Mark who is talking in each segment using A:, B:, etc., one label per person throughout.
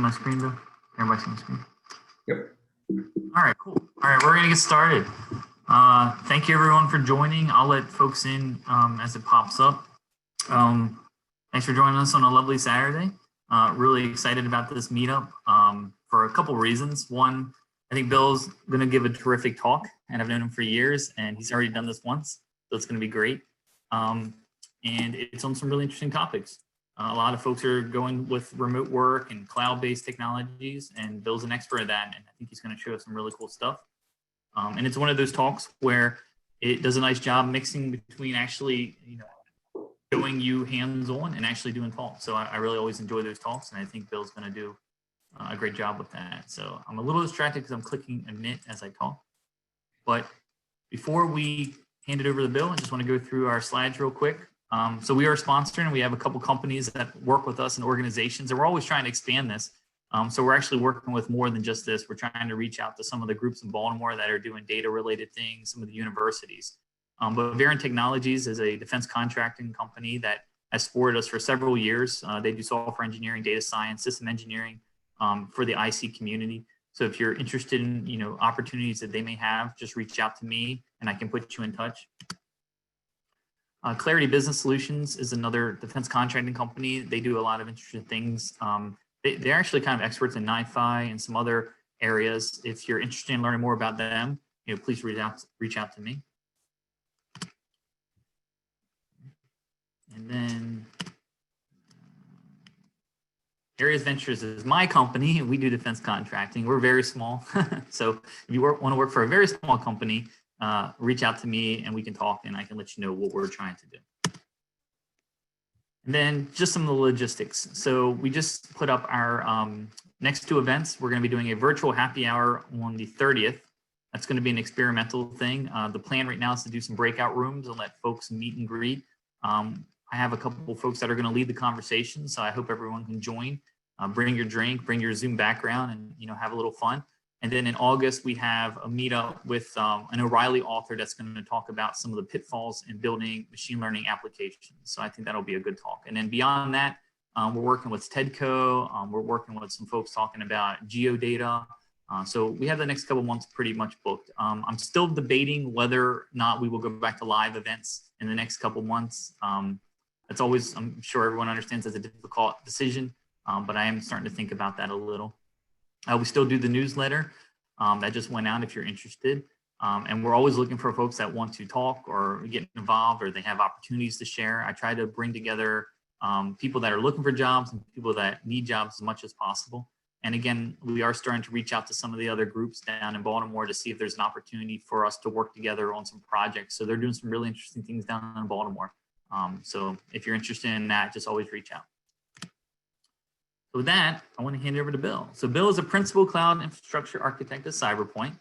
A: My screen, Bill? Everybody see my screen?
B: Yep.
A: All right, cool. All right, we're going to get started. Thank you, everyone, for joining. I'll let folks in as it pops up. Thanks for joining us on a lovely Saturday. Really excited about this meetup for a couple reasons. One, I think Bill's going to give a terrific talk, and I've known him for years, and he's already done this once, so it's going to be great. And it's on some really interesting topics. A lot of folks are going with remote work and cloud-based technologies, and Bill's an expert at that, and I think he's going to show us some really cool stuff. And it's one of those talks where it does a nice job mixing between actually, showing you hands-on and actually doing talks. So I really always enjoy those talks, and I think Bill's going to do a great job with that. So I'm a little distracted because I'm clicking admit as I talk. But before we hand it over to Bill, I just want to go through our slides real quick. So we are sponsoring, and we have a couple companies that work with us and organizations, and we're always trying to expand this. So we're actually working with more than just this. We're trying to reach out to some of the groups in Baltimore that are doing data-related things, some of the universities. But Varen Technologies is a defense contracting company that has supported us for several years. They do software engineering, data science, system engineering for the IC community. So if you're interested in opportunities that they may have, just reach out to me, and I can put you in touch. Clarity Business Solutions is another defense contracting company. They do a lot of interesting things. They're actually kind of experts in NiFi and some other areas. If you're interested in learning more about them, please reach out to me. And then Areas Ventures is my company, and we do defense contracting. We're very small. So if you want to work for a very small company, reach out to me and we can talk, and I can let you know what we're trying to do. And then just some of the logistics. So we just put up our next two events. We're going to be doing a virtual happy hour on the 30th. That's going to be an experimental thing. The plan right now is to do some breakout rooms and let folks meet and greet. I have a couple of folks that are going to lead the conversation, so I hope everyone can join. Bring your drink, bring your Zoom background, and have a little fun. And then in August, we have a meetup with an O'Reilly author that's going to talk about some of the pitfalls in building machine learning applications. So I think that'll be a good talk. And then beyond that, we're working with TEDCO. We're working with some folks talking about geodata. So we have the next couple months pretty much booked. I'm still debating whether or not we will go back to live events in the next couple months. That's always, I'm sure everyone understands, that's a difficult decision, but I am starting to think about that a little. We still do the newsletter that just went out if you're interested. And we're always looking for folks that want to talk or get involved, or they have opportunities to share. I try to bring together people that are looking for jobs and people that need jobs as much as possible. And again, we are starting to reach out to some of the other groups down in Baltimore to see if there's an opportunity for us to work together on some projects. So they're doing some really interesting things down in Baltimore. So if you're interested in that, just always reach out. So with that, I want to hand it over to Bill. So Bill is a principal cloud infrastructure architect at CyberPoint.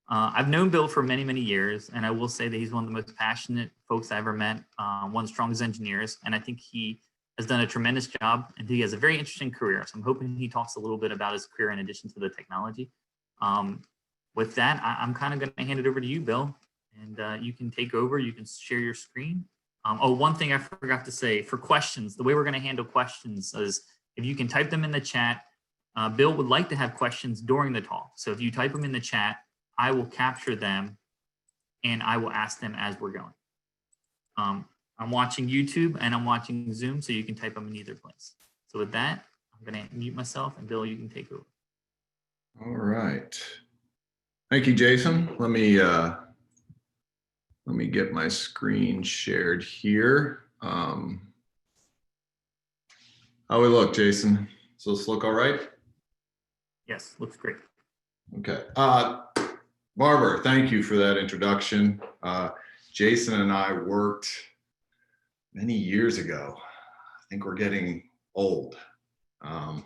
A: I've known Bill for many, many years, and I will say that he's one of the most passionate folks I ever met, one of the strongest engineers, and I think he has done a tremendous job, and he has a very interesting career. So I'm hoping he talks a little bit about his career in addition to the technology. With that, I'm kind of going to hand it over to you, Bill, and you can take over. You can share your screen. Oh, one thing I forgot to say, for questions, the way we're going to handle questions is if you can type them in the chat. Bill would like to have questions during the talk. So if you type them in the chat, I will capture them and I will ask them as we're going. I'm watching YouTube and I'm watching Zoom, so you can type them in either place. So with that, I'm going to mute myself, and Bill, you can take over.
B: All right. Thank you, Jason. Let me get my screen shared here. How we look, Jason? Does this look all right?
A: Yes, looks great.
B: Okay. Barbara, thank you for that introduction. Jason and I worked many years ago. I think we're getting old. I'm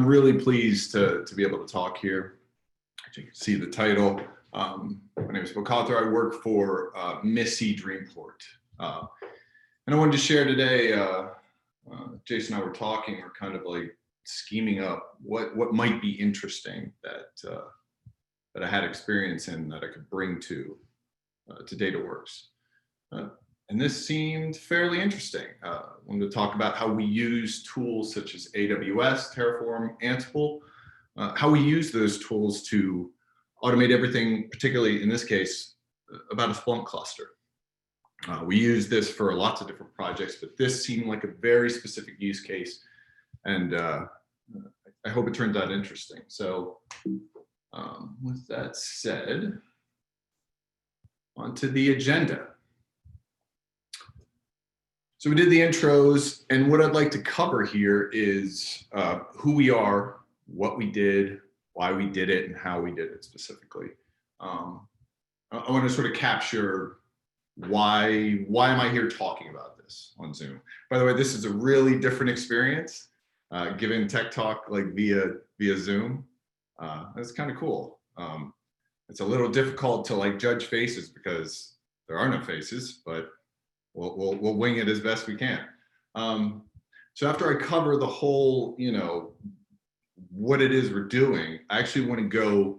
B: really pleased to be able to talk here. As you can see the title. My name is Bill Cawthor. I work for Missy DreamPort. And I wanted to share today, Jason and I were talking, we're kind of like scheming up what might be interesting that I had experience in that I could bring to DataWorks. and this seemed fairly interesting. I wanted to talk about how we use tools such as AWS, Terraform, Ansible, how we use those tools to automate everything, particularly in this case, about a Splunk cluster. We use this for lots of different projects, but this seemed like a very specific use case, and I hope it turns out interesting. So with that said, on to the agenda. So we did the intros, and what I'd like to cover here is who we are, what we did, why we did it, and how we did it specifically. I want to sort of capture why am I here talking about this on Zoom? By the way, this is a really different experience, giving tech talk like via Zoom. That's kind of cool. It's a little difficult to like judge faces because there are no faces, but we'll wing it as best we can. So after I cover the whole, what it is we're doing, I actually want to go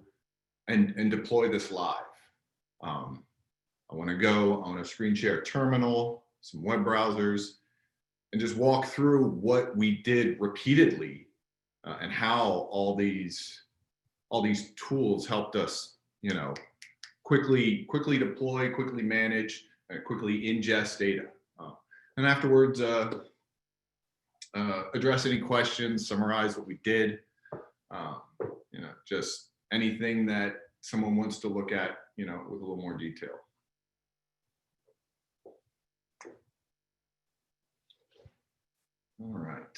B: and deploy this live. I want to screen share a terminal, some web browsers, and just walk through what we did repeatedly and how all these tools helped us, quickly deploy, quickly manage, and quickly ingest data. And afterwards, address any questions, summarize what we did, just anything that someone wants to look at, with a little more detail. All right.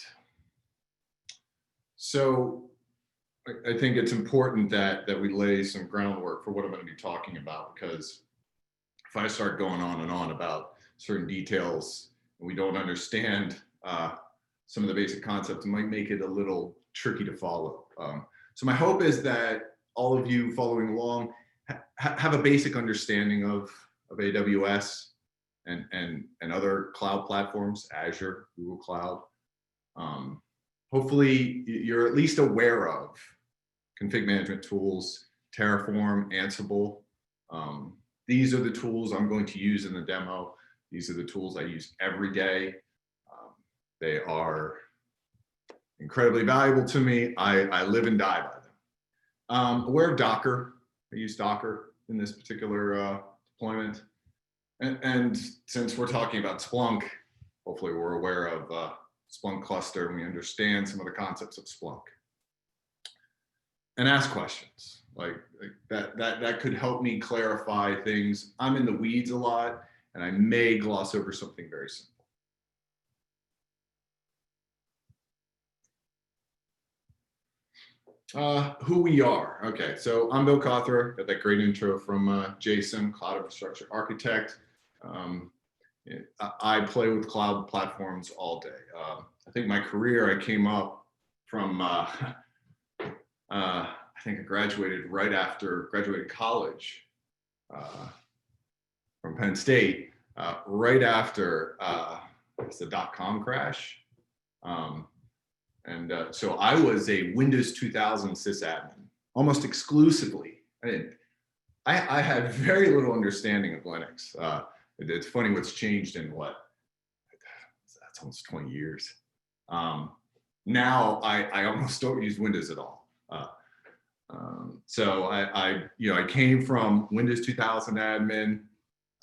B: So I think it's important that we lay some groundwork for what I'm going to be talking about, because if I start going on and on about certain details and we don't understand some of the basic concepts, it might make it a little tricky to follow. So my hope is that all of you following along have a basic understanding of AWS and other cloud platforms, Azure, Google Cloud. Hopefully you're at least aware of config management tools, Terraform, Ansible. These are the tools I'm going to use in the demo. These are the tools I use every day. They are incredibly valuable to me. I live and die by them. Aware of Docker. I use Docker in this particular deployment. And since we're talking about Splunk, hopefully we're aware of Splunk cluster and we understand some of the concepts of Splunk. And ask questions like that could help me clarify things. I'm in the weeds a lot and I may gloss over something very simple. Who we are. Okay, so I'm Bill Cawthorne. Got that great intro from Jason, cloud infrastructure architect. I play with cloud platforms all day. I think my career, I came up from, I think I graduated right after graduated college from Penn State, right after the .com crash. So I was a Windows 2000 sysadmin, almost exclusively. I had very little understanding of Linux. It's funny what's changed in that's almost 20 years. Now I almost don't use Windows at all. So I came from Windows 2000 admin.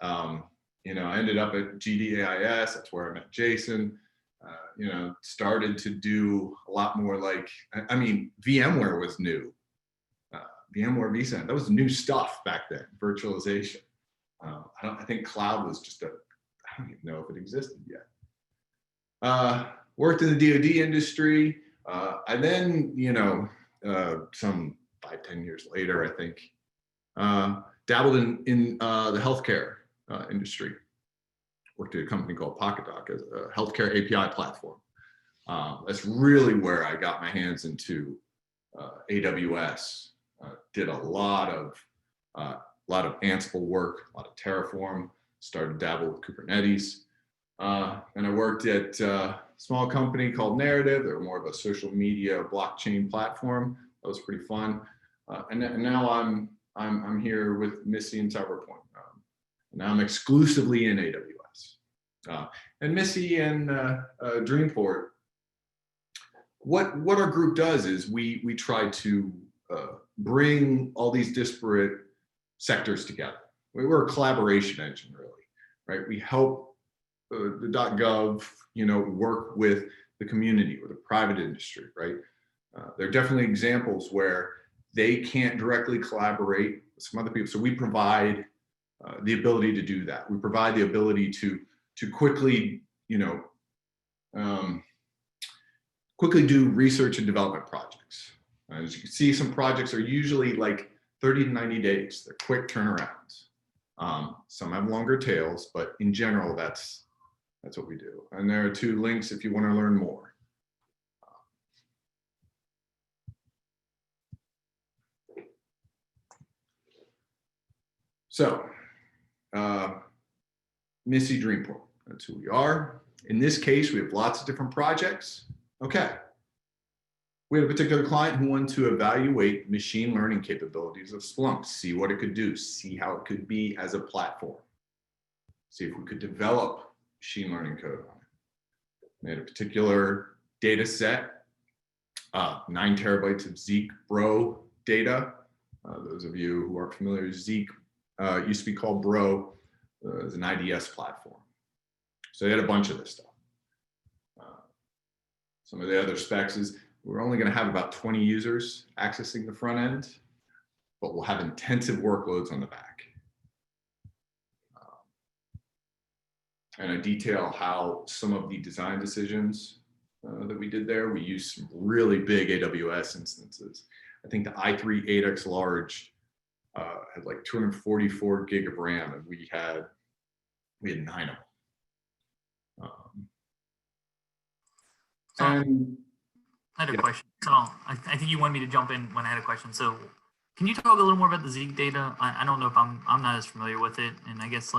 B: I ended up at GDAIS. That's where I met Jason. Started to do a lot more VMware was new. VMware vCenter, that was new stuff back then, virtualization. I think cloud was just I don't even know if it existed yet. Worked in the DoD industry. I then, some 5-10 years later, I think, dabbled in the healthcare industry. Worked at a company called PocketDoc as a healthcare API platform. That's really where I got my hands into AWS. Did a lot of Ansible work, a lot of Terraform. Started to dabble with Kubernetes. And I worked at a small company called Narrative. They were more of a social media blockchain platform. That was pretty fun. And now I'm here with Missy and CyberPoint. Now I'm exclusively in AWS. And Missy and DreamPort, what our group does is we try to bring all these disparate sectors together. We're a collaboration engine, really, right? We help the .gov, work with the community or the private industry, right? There are definitely examples where they can't directly collaborate with some other people. So we provide the ability to do that. We provide the ability to quickly, quickly do research and development projects. As you can see, some projects are usually like 30 to 90 days. They're quick turnarounds. Some have longer tails, but in general, that's what we do. And there are 2 links if you want to learn more. So, Missy DreamPort, that's who we are. In this case, we have lots of different projects. Okay. We had a particular client who wanted to evaluate machine learning capabilities of Splunk, see what it could do, see how it could be as a platform, see if we could develop machine learning code on it. We had a particular data set, 9 terabytes of ZekeBro data. Those of you who aren't familiar, Zeke used to be called Bro, as an IDS platform. So they had a bunch of this stuff. Some of the other specs is we're only going to have about 20 users accessing the front end, but we'll have intensive workloads on the back. And I detail how some of the design decisions that we did there, we used some really big AWS instances. I think the i3 8X large had like 244 gig of RAM, and we had 9 of them. And
A: I had a question. So I think you wanted me to jump in when I had a question. So can you talk a little more about the Zeke data? I don't know if I'm not as familiar with it. And I guess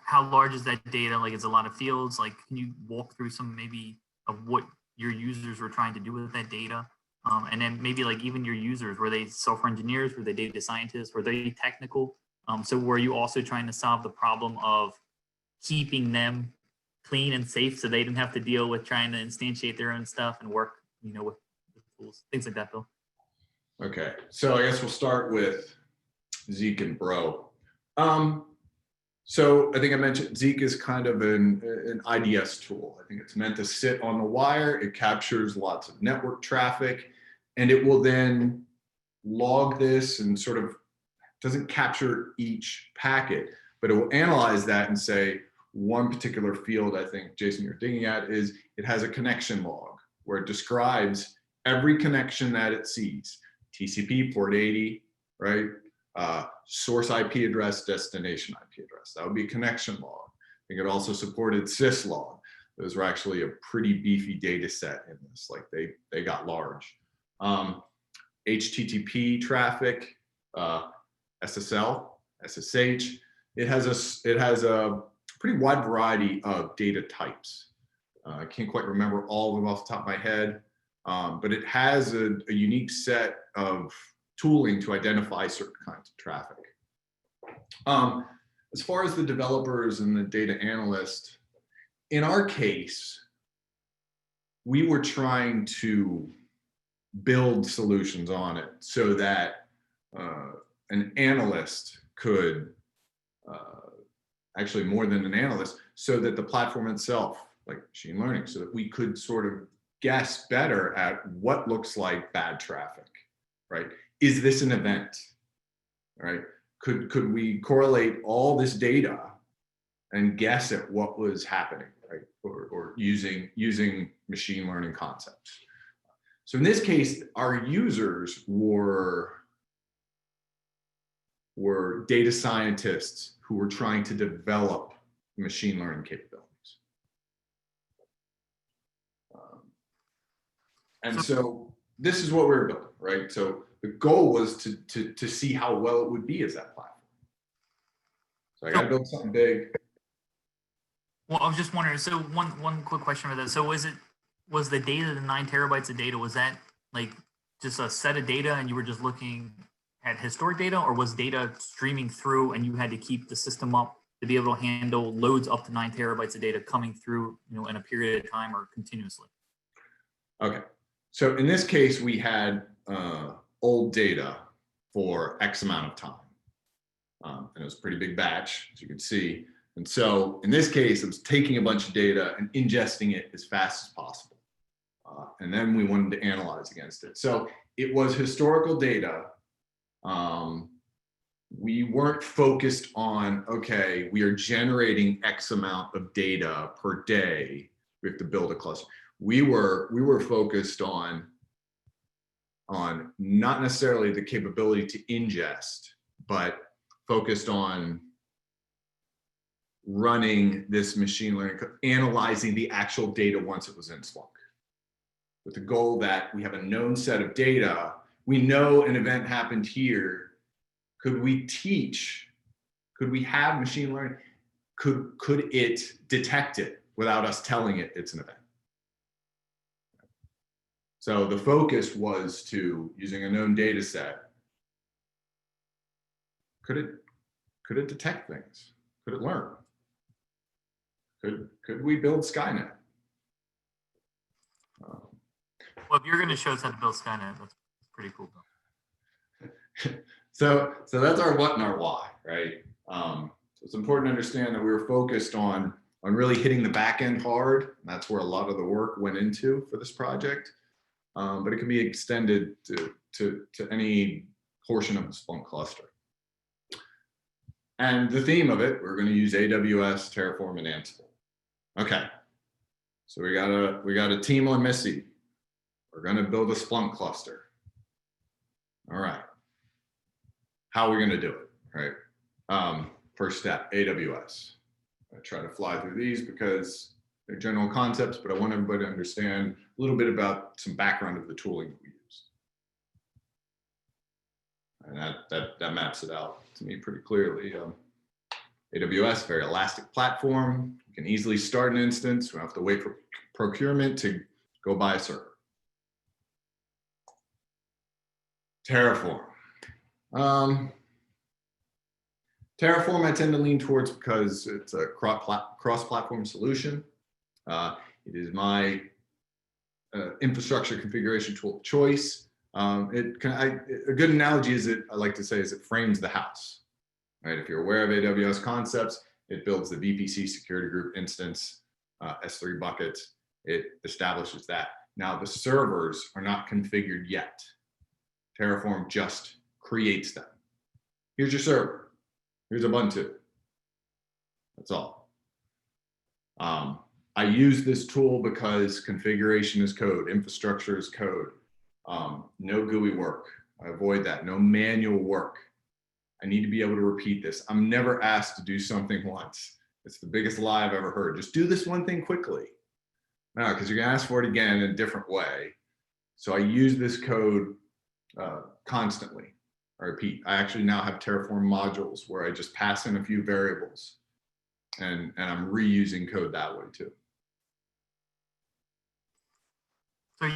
A: how large is that data? Like, it's a lot of fields. Like, can you walk through some maybe of what your users were trying to do with that data? And then maybe like even your users, were they software engineers? Were they data scientists? Were they technical? So were you also trying to solve the problem of keeping them clean and safe so they didn't have to deal with trying to instantiate their own stuff and work, with tools, things like that, Bill?
B: Okay, so I guess we'll start with Zeke and Bro. So I think I mentioned Zeke is kind of an IDS tool. I think it's meant to sit on the wire. It captures lots of network traffic, and it will then log this and sort of doesn't capture each packet, but it will analyze that and say, one particular field I think, Jason, you're digging at is it has a connection log where it describes every connection that it sees. TCP, port 80, right? Source IP address, destination IP address. That would be a connection log. I think it also supported syslog. Those were actually a pretty beefy data set in this, like they got large. HTTP traffic, SSL, SSH. It has a pretty wide variety of data types. I can't quite remember all of them off the top of my head, but it has a unique set of tooling to identify certain kinds of traffic. As far as the developers and the data analyst, in our case, we were trying to build solutions on it so that an analyst could, actually more than an analyst, so that the platform itself, like machine learning, so that we could sort of guess better at what looks like bad traffic, right? Is this an event, right? Could we correlate all this data and guess at what was happening, right? Or using machine learning concepts. So in this case, our users were data scientists who were trying to develop machine learning capabilities. And so this is what we were building, right? So the goal was to see how well it would be as that platform. So I got to build something big.
A: Well, I was just wondering, so one quick question for that. So was the data, the 9 terabytes of data, was that like just a set of data and you were just looking at historic data, or was data streaming through and you had to keep the system up to be able to handle loads up to 9 terabytes of data coming through, in a period of time or continuously?
B: Okay. So in this case, we had old data for X amount of time. And it was a pretty big batch, as you can see. And so in this case, it was taking a bunch of data and ingesting it as fast as possible. And then we wanted to analyze against it. So it was historical data. We weren't focused on, okay, we are generating X amount of data per day. We have to build a cluster. We were focused on not necessarily the capability to ingest, but focused on running this machine learning, analyzing the actual data once it was in Splunk, with the goal that we have a known set of data. We know an event happened here. Could we have machine learning? Could it detect it without us telling it it's an event? So the focus was to, using a known data set, could it detect things? Could it learn? Could we build Skynet?
A: Well, if you're going to show us how to build Skynet, that's pretty cool.
B: So that's our what and our why, right? So it's important to understand that we were focused on really hitting the back end hard. That's where a lot of the work went into for this project. But it can be extended to any portion of the Splunk cluster. And the theme of it, we're going to use AWS, Terraform, and Ansible. Okay, so we got a team on Missy. We're going to build a Splunk cluster. All right, how are we going to do it? Right. First step, AWS. I try to fly through these because they're general concepts, but I want everybody to understand a little bit about some background of the tooling that we use. And that maps it out to me pretty clearly. AWS, very elastic platform. You can easily start an instance. We don't have to wait for procurement to go buy a server. Terraform. Terraform I tend to lean towards because it's a cross-platform solution. It is my infrastructure configuration tool of choice. A good analogy is I like to say is it frames the house, right? If you're aware of AWS concepts, it builds the VPC security group instance, S3 buckets. It establishes that. Now the servers are not configured yet. Terraform just creates them. Here's your server. Here's Ubuntu. That's all. I use this tool because configuration is code, infrastructure is code. No GUI work. I avoid that. No manual work. I need to be able to repeat this. I'm never asked to do something once. It's the biggest lie I've ever heard. Just do this one thing quickly. No, because you're going to ask for it again in a different way. So I use this code constantly. I repeat. I actually now have Terraform modules where I just pass in a few variables, and I'm reusing code that way too.
A: So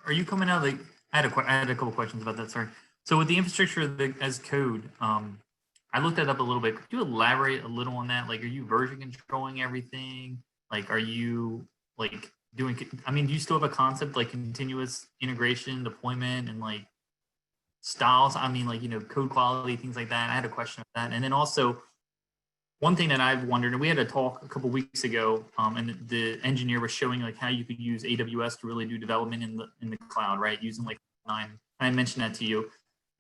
A: are you coming out like I had a couple questions about that. Sorry. So with the infrastructure as code, I looked that up a little bit. Could you elaborate a little on that? Like, are you version controlling everything? Like, are you like doing? I mean, do you still have a concept like continuous integration, deployment, and like styles? I mean, like code quality, things like that. I had a question of that, and then also. One thing that I've wondered, and we had a talk a couple of weeks ago, and the engineer was showing like how you could use AWS to really do development in the cloud, right? Using like 9. I mentioned that to you,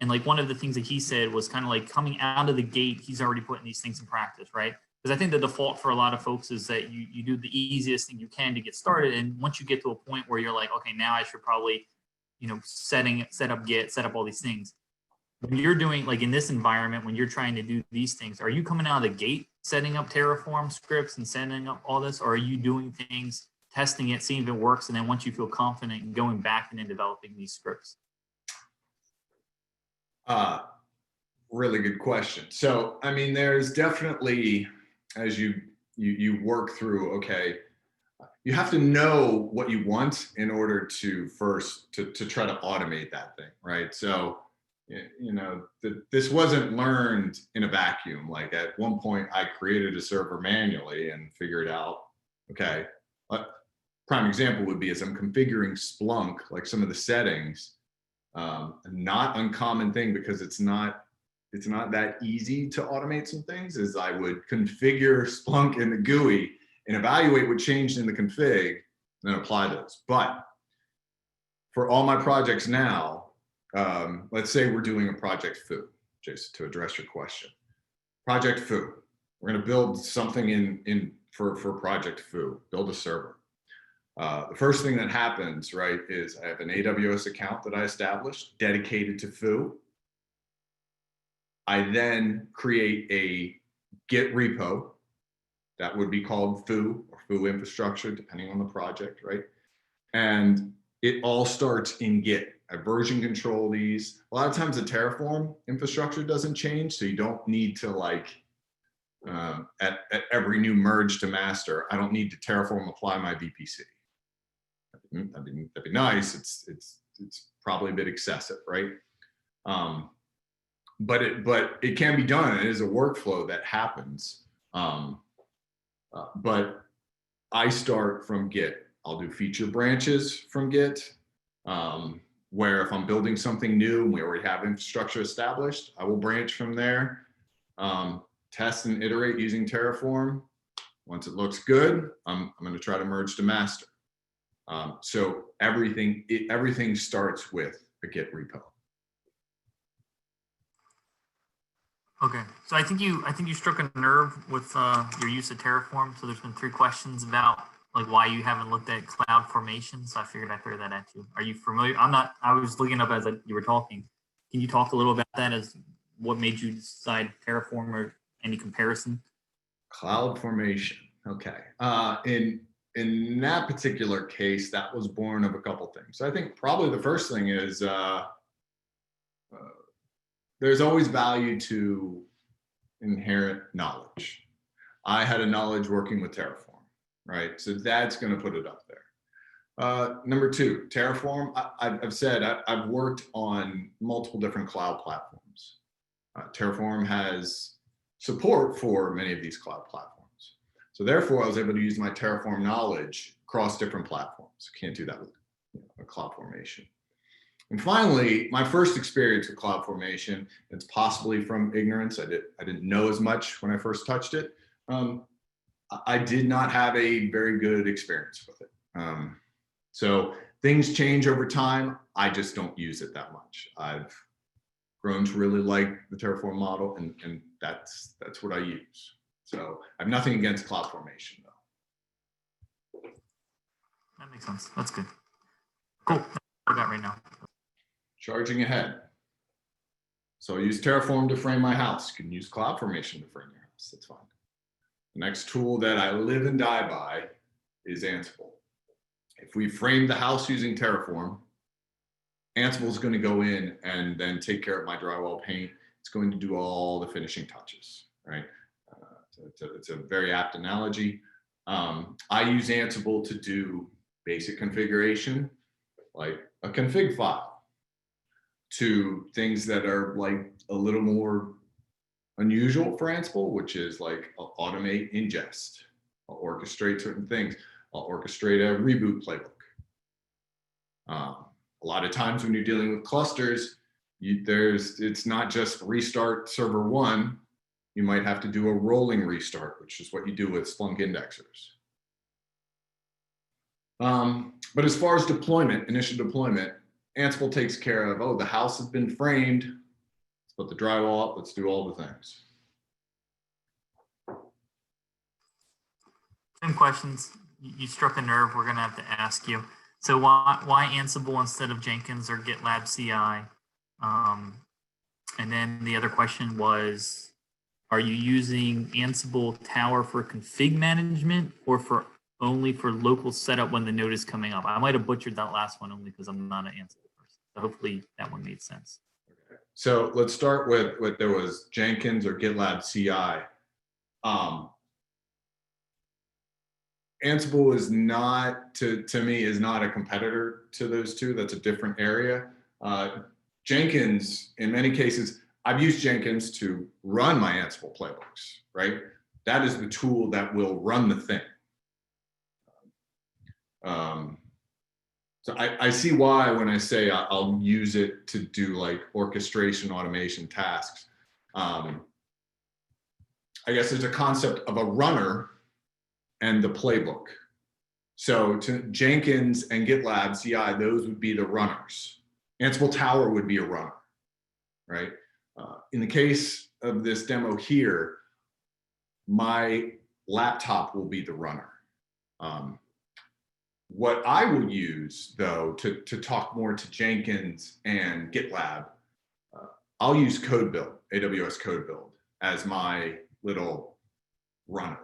A: and like one of the things that he said was kind of like coming out of the gate, he's already putting these things in practice, right? Because I think the default for a lot of folks is that you do the easiest thing you can to get started, and once you get to a point where you're like, okay, now I should probably, set up Git, set up all these things. When you're doing like in this environment, when you're trying to do these things, are you coming out of the gate setting up Terraform scripts and setting up all this, or are you doing things, testing it, seeing if it works, and then once you feel confident, going back and then developing these scripts?
B: Really good question. So, I mean, there's definitely, as you work through, okay, you have to know what you want in order to first to try to automate that thing, right? So you know, this wasn't learned in a vacuum. Like at one point I created a server manually and figured out, okay, a prime example would be as I'm configuring Splunk, like some of the settings, a not uncommon thing, because it's not that easy to automate some things, is I would configure Splunk in the GUI and evaluate what changed in the config and then apply those. But for all my projects now, let's say we're doing a project foo, Jason, to address your question. Project foo, we're going to build something for project foo, build a server. The first thing that happens, right, is I have an AWS account that I established dedicated to foo. I then create a Git repo that would be called foo or foo infrastructure, depending on the project, right? And it all starts in Git. I version control these. A lot of times the Terraform infrastructure doesn't change, so you don't need to like, at every new merge to master, I don't need to Terraform apply my VPC. That'd be nice. It's probably a bit excessive, right? But it can be done. It is a workflow that happens. But I start from Git. I'll do feature branches from Git, where if I'm building something new and we already have infrastructure established, I will branch from there, test and iterate using Terraform. Once it looks good, I'm going to try to merge to master. So everything starts with a Git repo.
A: Okay, so I think you struck a nerve with your use of Terraform. So there's been 3 questions about like why you haven't looked at cloud formation. So I figured I'd throw that at you. Are you familiar? I was looking up as you were talking. Can you talk a little about that, as what made you decide Terraform, or any comparison?
B: Cloud formation. Okay. In that particular case, that was born of a couple things. I think probably the first thing is there's always value to inherent knowledge. I had a knowledge working with Terraform, right? So that's going to put it up there. Number 2, Terraform. I've said I've worked on multiple different cloud platforms. Terraform has support for many of these cloud platforms. So therefore, I was able to use my Terraform knowledge across different platforms. Can't do that with a cloud formation. And finally, my first experience with cloud formation, it's possibly from ignorance. I didn't know as much when I first touched it. I did not have a very good experience with it. So things change over time. I just don't use it that much. I've grown to really like the Terraform model, and that's what I use. So I have nothing against cloud formation, though.
A: That makes sense. That's good. Cool. That's what I got right now.
B: Charging ahead. So I use Terraform to frame my house. You can use cloud formation to frame your house. That's fine. The next tool that I live and die by is Ansible. If we frame the house using Terraform, Ansible is going to go in and then take care of my drywall paint. It's going to do all the finishing touches, right? It's a very apt analogy. I use Ansible to do basic configuration, like a config file, to things that are like a little more unusual for Ansible, which is like I'll automate ingest, I'll orchestrate certain things, I'll orchestrate a reboot playbook. A lot of times when you're dealing with clusters, it's not just restart server 1. You might have to do a rolling restart, which is what you do with Splunk indexers. But as far as deployment, initial deployment, Ansible takes care of, oh, the house has been framed. Let's put the drywall up. Let's do all the things.
A: 10 questions. You struck a nerve. We're going to have to ask you. So why Ansible instead of Jenkins or GitLab CI? And then the other question was, are you using Ansible Tower for config management or only for local setup when the node is coming up? I might have butchered that last one only because I'm not an Ansible person. So hopefully that one made sense.
B: Okay. So let's start with what there was Jenkins or GitLab CI. Ansible is not, to me, is not a competitor to those two. That's a different area. Jenkins, in many cases, I've used Jenkins to run my Ansible playbooks, right? That is the tool that will run the thing. So I see why when I say I'll use it to do like orchestration, automation tasks. I guess there's a concept of a runner and the playbook. So to Jenkins and GitLab CI, those would be the runners. Ansible Tower would be a runner, right? In the case of this demo here, my laptop will be the runner. What I will use, though, to talk more to Jenkins and GitLab, I'll use CodeBuild, AWS CodeBuild, as my little runner.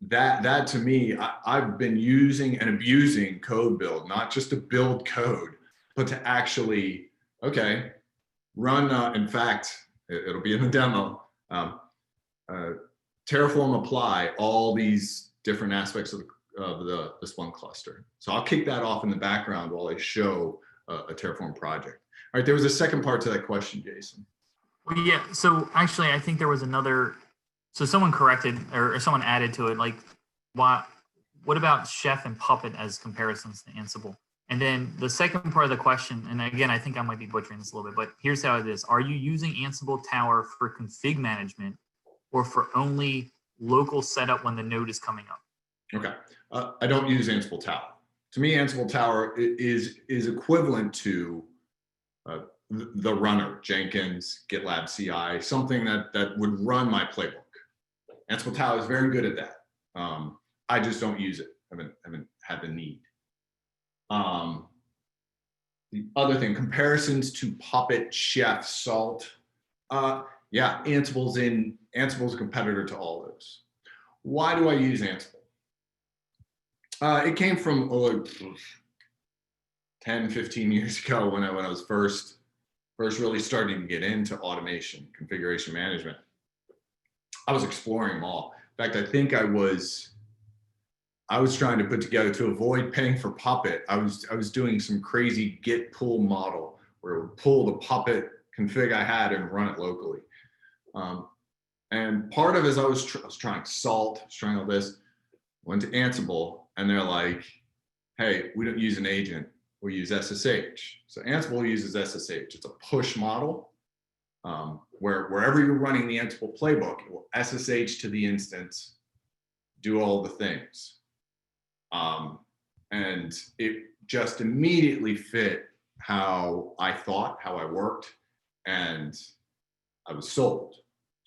B: That to me, I've been using and abusing CodeBuild, not just to build code, but to actually, okay, run, in fact, it'll be in the demo, Terraform apply all these different aspects of the Splunk cluster. So I'll kick that off in the background while I show a Terraform project. All right, there was a second part to that question, Jason.
A: Well, yeah, so actually I think there was another, so someone corrected or someone added to it, like, what about Chef and Puppet as comparisons to Ansible? And then the second part of the question, and again, I think I might be butchering this a little bit, but here's how it is. Are you using Ansible Tower for config management or for only local setup when the node is coming up?
B: Okay, I don't use Ansible Tower. To me, Ansible Tower is equivalent to the runner, Jenkins, GitLab CI, something that would run my playbook. Ansible Tower is very good at that. I just don't use it. I haven't had the need. The other thing, comparisons to Puppet, Chef, Salt. Yeah, Ansible's a competitor to all those. Why do I use Ansible? It came from 10, 15 years ago when I was first really starting to get into automation, configuration management. I was exploring them all. In fact, I think I was trying to put together, to avoid paying for Puppet, I was doing some crazy Git pull model where it would pull the Puppet config I had and run it locally. And part of it is I was trying Salt, trying all this, went to Ansible, and they're like, hey, we don't use an agent, we use SSH. So Ansible uses SSH. It's a push model where wherever you're running the Ansible playbook, it will SSH to the instance, do all the things. And it just immediately fit how I thought, how I worked, and I was sold.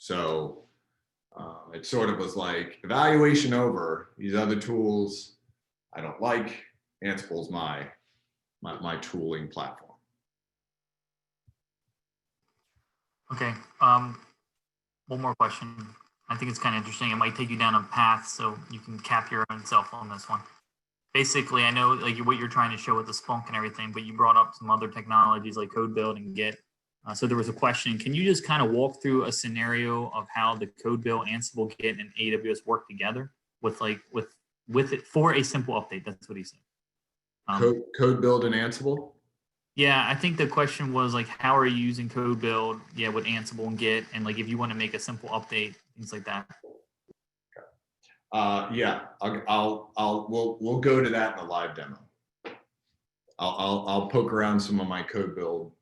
B: So it sort of was like, evaluation over, these other tools I don't like, Ansible's my tooling platform.
A: Okay, one more question. I think it's kind of interesting. It might take you down a path so you can cap your own self on this one. Basically, I know like what you're trying to show with the Splunk and everything, but you brought up some other technologies like CodeBuild and Git. So there was a question, can you just kind of walk through a scenario of how the CodeBuild, Ansible, Git, and AWS work together with it for a simple update? That's what he said.
B: CodeBuild and Ansible?
A: Yeah, I think the question was like, how are you using CodeBuild? Yeah, with Ansible and Git, and like if you want to make a simple update, things like that.
B: Yeah, we'll go to that in a live demo. I'll poke around some of my CodeBuild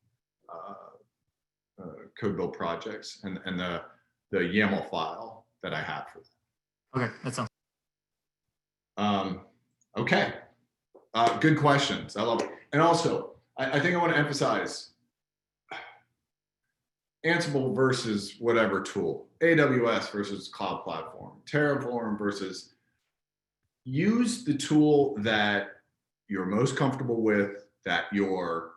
B: projects and the YAML file that I have for them.
A: Okay, that sounds.
B: Okay, good questions. I love it. And also, I think I want to emphasize Ansible versus whatever tool, AWS versus cloud platform, Terraform versus, use the tool that you're most comfortable with, that your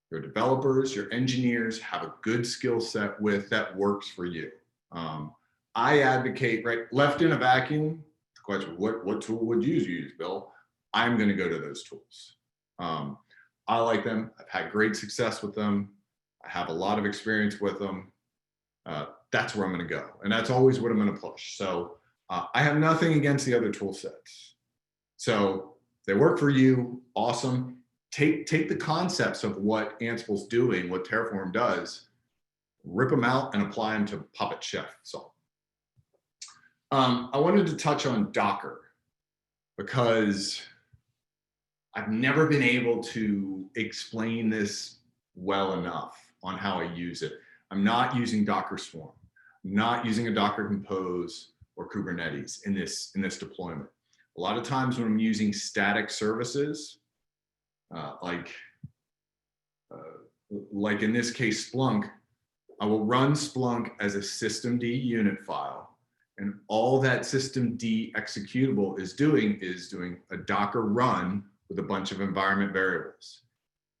B: developers, your engineers have a good skill set with, that works for you. I advocate, right, left in a vacuum, the question, what tool would you use, Bill? I'm going to go to those tools. I like them. I've had great success with them. I have a lot of experience with them. That's where I'm going to go. And that's always what I'm going to push. So I have nothing against the other tool sets. So they work for you, awesome. Take the concepts of what Ansible's doing, what Terraform does, rip them out and apply them to Puppet Chef. So I wanted to touch on Docker because I've never been able to explain this well enough on how I use it. I'm not using Docker Swarm, I'm not using a Docker Compose or Kubernetes in this deployment. A lot of times when I'm using static services, like in this case, Splunk, I will run Splunk as a systemd unit file, and all that systemd executable is doing a Docker run with a bunch of environment variables.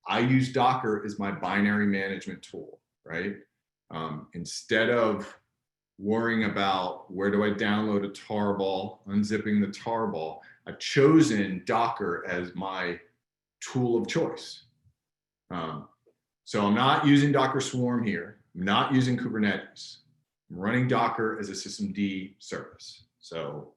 B: I use Docker as my binary management tool, right? Instead of worrying about where do I download a tarball, unzipping the tarball, I've chosen Docker as my tool of choice. So I'm not using Docker Swarm here. I'm not using Kubernetes. I'm running Docker as a systemd service. So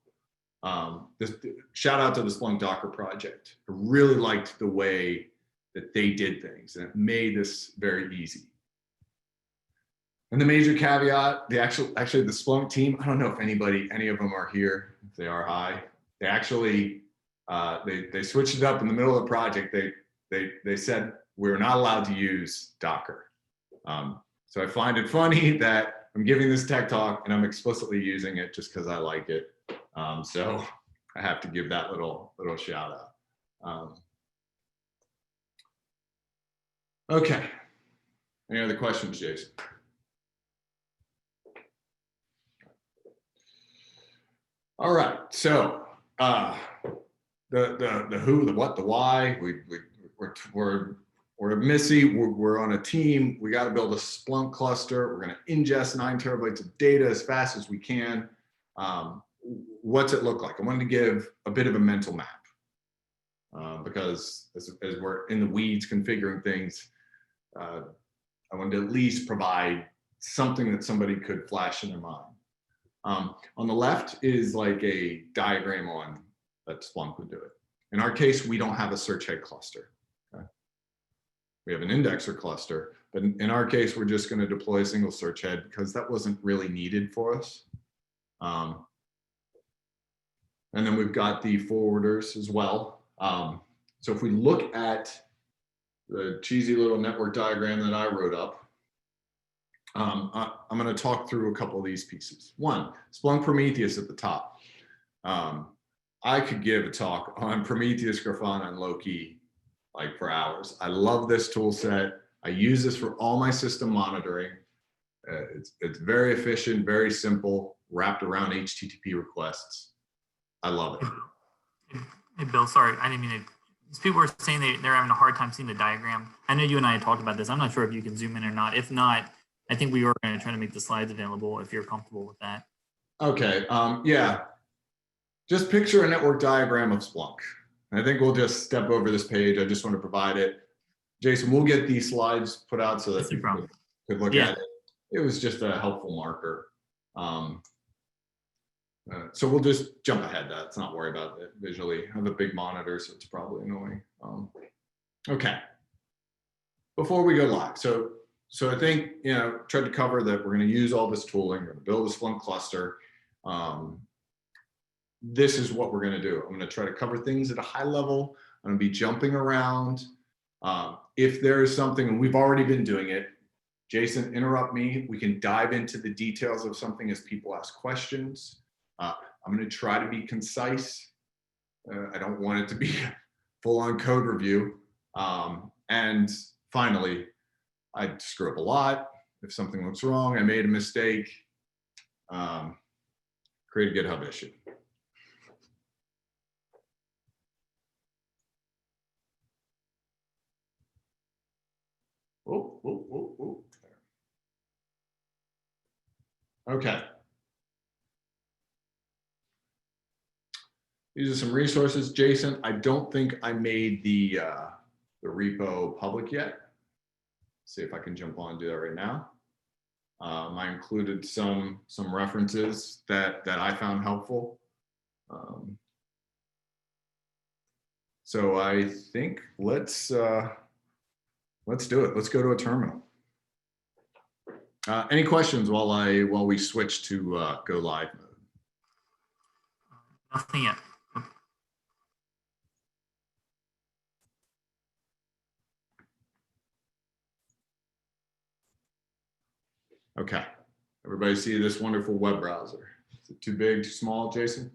B: shout out to the Splunk Docker project. I really liked the way that they did things, and it made this very easy. And the major caveat, actually the Splunk team, I don't know if any of them are here. If they are, hi. They actually, they switched it up in the middle of the project. They said we're not allowed to use Docker. So I find it funny that I'm giving this tech talk and I'm explicitly using it just because I like it. So I have to give that little shout out. Okay. Any other questions, Jason? All right. So the who, the what, the why. We're Missy. We're on a team. We got to build a Splunk cluster. We're going to ingest 9 terabytes of data as fast as we can. What's it look like? I wanted to give a bit of a mental map because as we're in the weeds configuring things, I wanted to at least provide something that somebody could flash in their mind. On the left is like a diagram on that Splunk would do it. In our case, we don't have a search head cluster. Okay? We have an indexer cluster, but in our case, we're just going to deploy a single search head because that wasn't really needed for us. And then we've got the forwarders as well. So if we look at the cheesy little network diagram that I wrote up, I'm going to talk through a couple of these pieces. One, Splunk Prometheus at the top. I could give a talk on Prometheus, Grafana, and Loki like for hours. I love this tool set. I use this for all my system monitoring. It's very efficient, very simple, wrapped around HTTP requests. I love it.
A: Hey, Bill, sorry, I didn't mean to. People were saying they're having a hard time seeing the diagram. I know you and I had talked about this. I'm not sure if you can zoom in or not. If not, I think we were going to try to make the slides available if you're comfortable with that.
B: Okay, yeah. Just picture a network diagram of Splunk. I think we'll just step over this page. I just want to provide it. Jason, we'll get these slides put out so that people could look at it. It was just a helpful marker. So we'll just jump ahead. Let's not worry about it visually. I have a big monitor, so it's probably annoying. Okay. Before we go live, so I think, tried to cover that we're going to use all this tooling. We're going to build a Splunk cluster. This is what we're going to do. I'm going to try to cover things at a high level. I'm going to be jumping around. If there is something, and we've already been doing it, Jason, interrupt me. We can dive into the details of something as people ask questions. I'm going to try to be concise. I don't want it to be full-on code review. And finally, I screw up a lot. If something looks wrong, I made a mistake, create a GitHub issue. Okay. These are some resources. Jason, I don't think I made the repo public yet. See if I can jump on and do that right now. I included some references that I found helpful. So I think let's do it. Let's go to a terminal. Any questions while we switch to go live mode?
A: Nothing yet.
B: Okay. Everybody see this wonderful web browser? Is it too big, too small, Jason?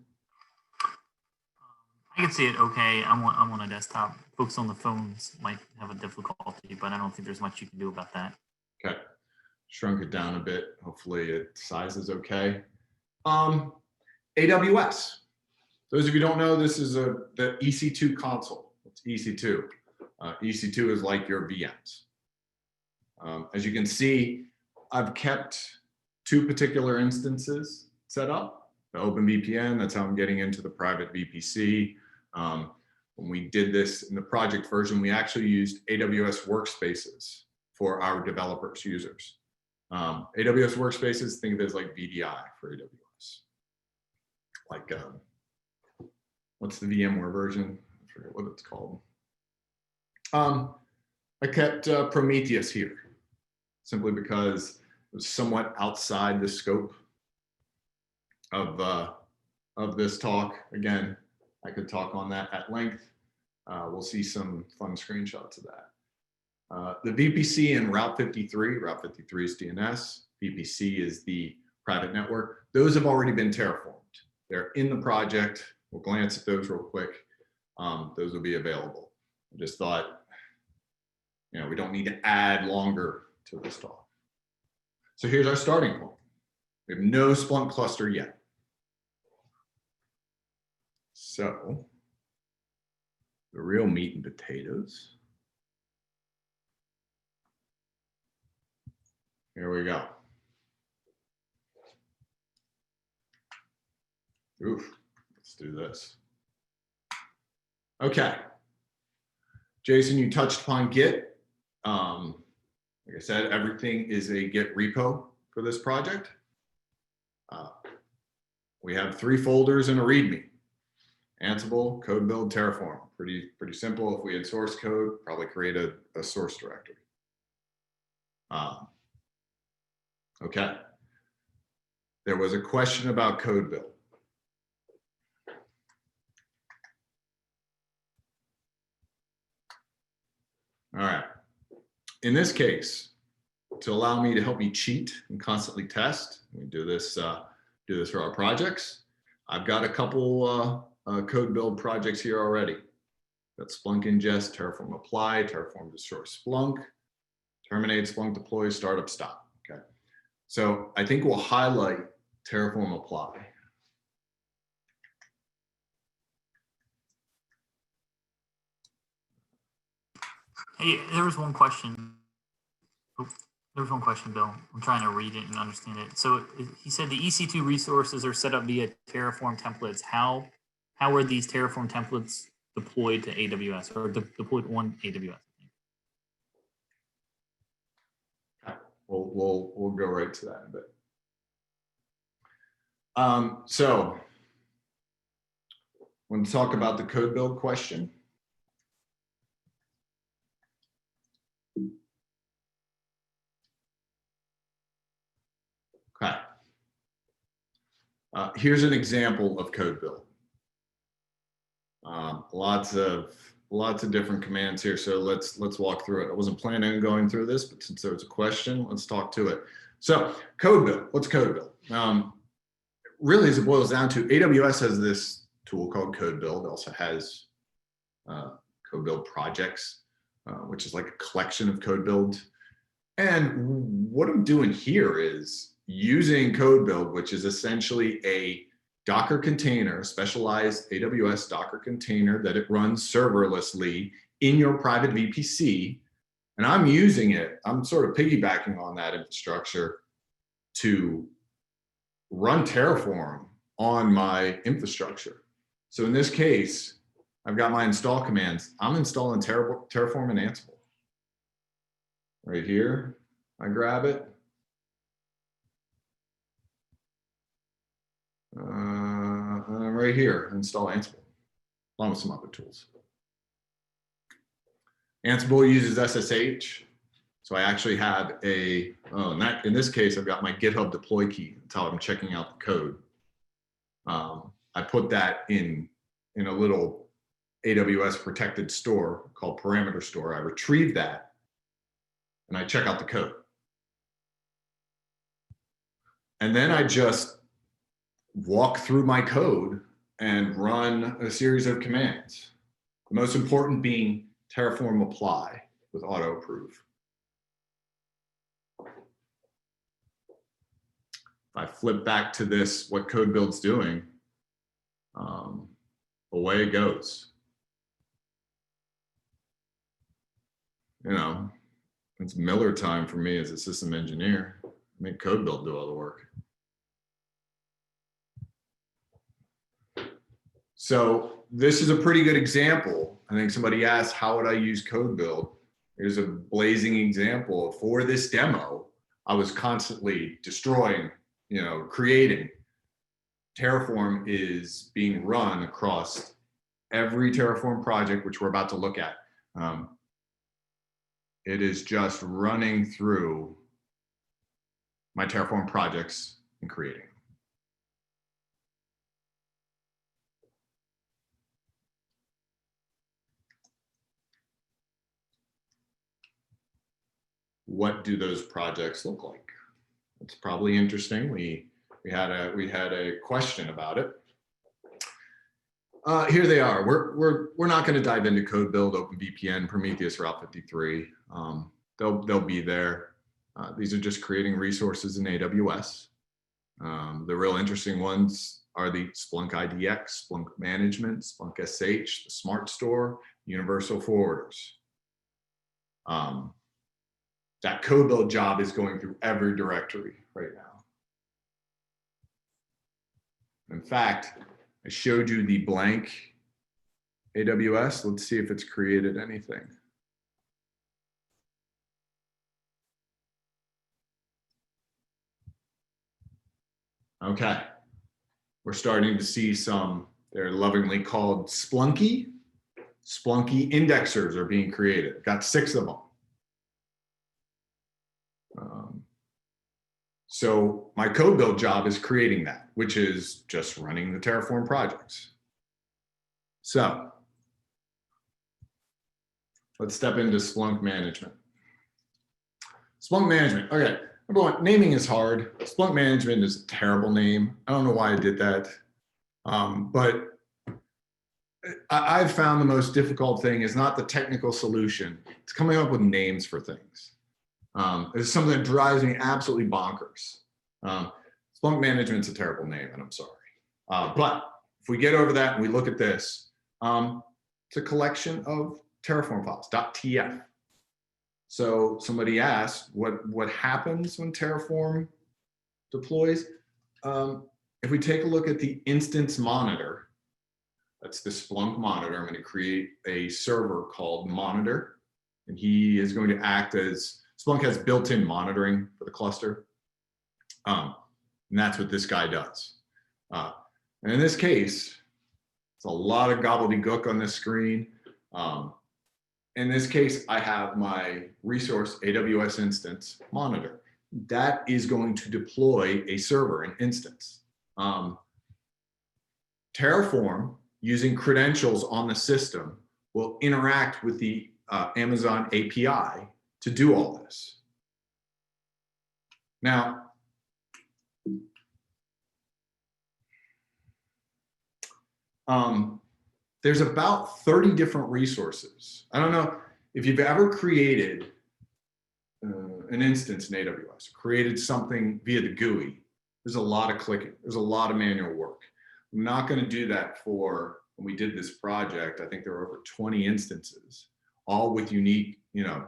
A: I can see it okay. I'm on a desktop. Folks on the phones might have a difficulty, but I don't think there's much you can do about that.
B: Okay. Shrunk it down a bit. Hopefully it size is okay. AWS. Those of you who don't know, this is the EC2 console. It's EC2. EC2 is like your VMs. As you can see, I've kept 2 particular instances set up. The OpenVPN, that's how I'm getting into the private VPC. When we did this in the project version, we actually used AWS workspaces for our developers, users. AWS workspaces, think of it as like VDI for AWS. Like, what's the VMware version? I forget what it's called. I kept Prometheus here, simply because it was somewhat outside the scope of this talk. Again, I could talk on that at length. We'll see some fun screenshots of that. The VPC and Route 53 is DNS. VPC is the private network. Those have already been terraformed. They're in the project. We'll glance at those real quick. Those will be available. I just thought, we don't need to add longer to this talk. So here's our starting point. We have no Splunk cluster yet. So the real meat and potatoes. Here we go. Oof, let's do this. Okay. Jason, you touched upon Git. Like I said, everything is a Git repo for this project. We have 3 folders and a README. Ansible, CodeBuild, Terraform. Pretty simple. If we had source code, probably create a source directory. Okay. There was a question about CodeBuild. All right. In this case, to allow me to help me cheat and constantly test, we do this for our projects. I've got a couple CodeBuild projects here already. Got Splunk ingest, Terraform apply, Terraform destroy Splunk, terminate Splunk deploy, startup stop. Okay. So I think we'll highlight Terraform apply.
A: Hey, there was one question. There was one question, Bill. I'm trying to read it and understand it. So he said the EC2 resources are set up via Terraform templates. How are these Terraform templates deployed to AWS or deployed on AWS?
B: We'll go right to that in a bit. So when we talk about the CodeBuild question, okay. Here's an example of CodeBuild. Lots of different commands here. So let's walk through it. I wasn't planning on going through this, but since there was a question, let's talk to it. So CodeBuild, what's CodeBuild? Really, as it boils down to, AWS has this tool called CodeBuild. It also has CodeBuild Projects, which is like a collection of CodeBuild. And what I'm doing here is using CodeBuild, which is essentially a Docker container, specialized AWS Docker container that it runs serverlessly in your private VPC. And I'm using it, I'm sort of piggybacking on that infrastructure to run Terraform on my infrastructure. So in this case, I've got my install commands. I'm installing Terraform and Ansible. Right here, I grab it. Right here, install Ansible, along with some other tools. Ansible uses SSH. So I actually have a, in this case, I've got my GitHub deploy key. That's how I'm checking out the code. I put that in a little AWS protected store called parameter store. I retrieve that and I check out the code. And then I just walk through my code and run a series of commands. The most important being Terraform apply with auto approve. If I flip back to this, what CodeBuild's doing, away it goes. You know, it's Miller time for me as a system engineer. Make CodeBuild do all the work. So this is a pretty good example. I think somebody asked, how would I use CodeBuild? Here's a blazing example. For this demo, I was constantly destroying, creating. Terraform is being run across every Terraform project, which we're about to look at. It is just running through my Terraform projects and creating. What do those projects look like? It's probably interesting. We had a question about it. Here they are. We're not going to dive into CodeBuild, OpenVPN, Prometheus, Route 53. They'll be there. These are just creating resources in AWS. The real interesting ones are the Splunk IDX, Splunk Management, Splunk SH, the Smart Store, Universal Forwarders. That CodeBuild job is going through every directory right now. In fact, I showed you the blank AWS. Let's see if it's created anything. Okay, we're starting to see some, they're lovingly called Splunky indexers are being created. Got 6 of them. So my CodeBuild job is creating that, which is just running the Terraform projects. So let's step into Splunk Management. Splunk Management, okay. Number one, naming is hard. Splunk Management is a terrible name. I don't know why I did that. But I've found the most difficult thing is not the technical solution. It's coming up with names for things. It's something that drives me absolutely bonkers. Splunk Management's a terrible name, and I'm sorry. But if we get over that and we look at this, it's a collection of Terraform files, .tf. So somebody asked, what happens when Terraform deploys? If we take a look at the instance monitor, that's the Splunk monitor. I'm going to create a server called monitor, and he is going to act as, Splunk has built-in monitoring for the cluster. And that's what this guy does. And in this case, it's a lot of gobbledygook on this screen. In this case, I have my resource AWS instance monitor. That is going to deploy a server, an instance. Terraform, using credentials on the system, will interact with the Amazon API to do all this. Now, there's about 30 different resources. I don't know if you've ever created an instance in AWS, created something via the GUI. There's a lot of clicking. There's a lot of manual work. I'm not going to do that for, when we did this project, I think there were over 20 instances, all with unique,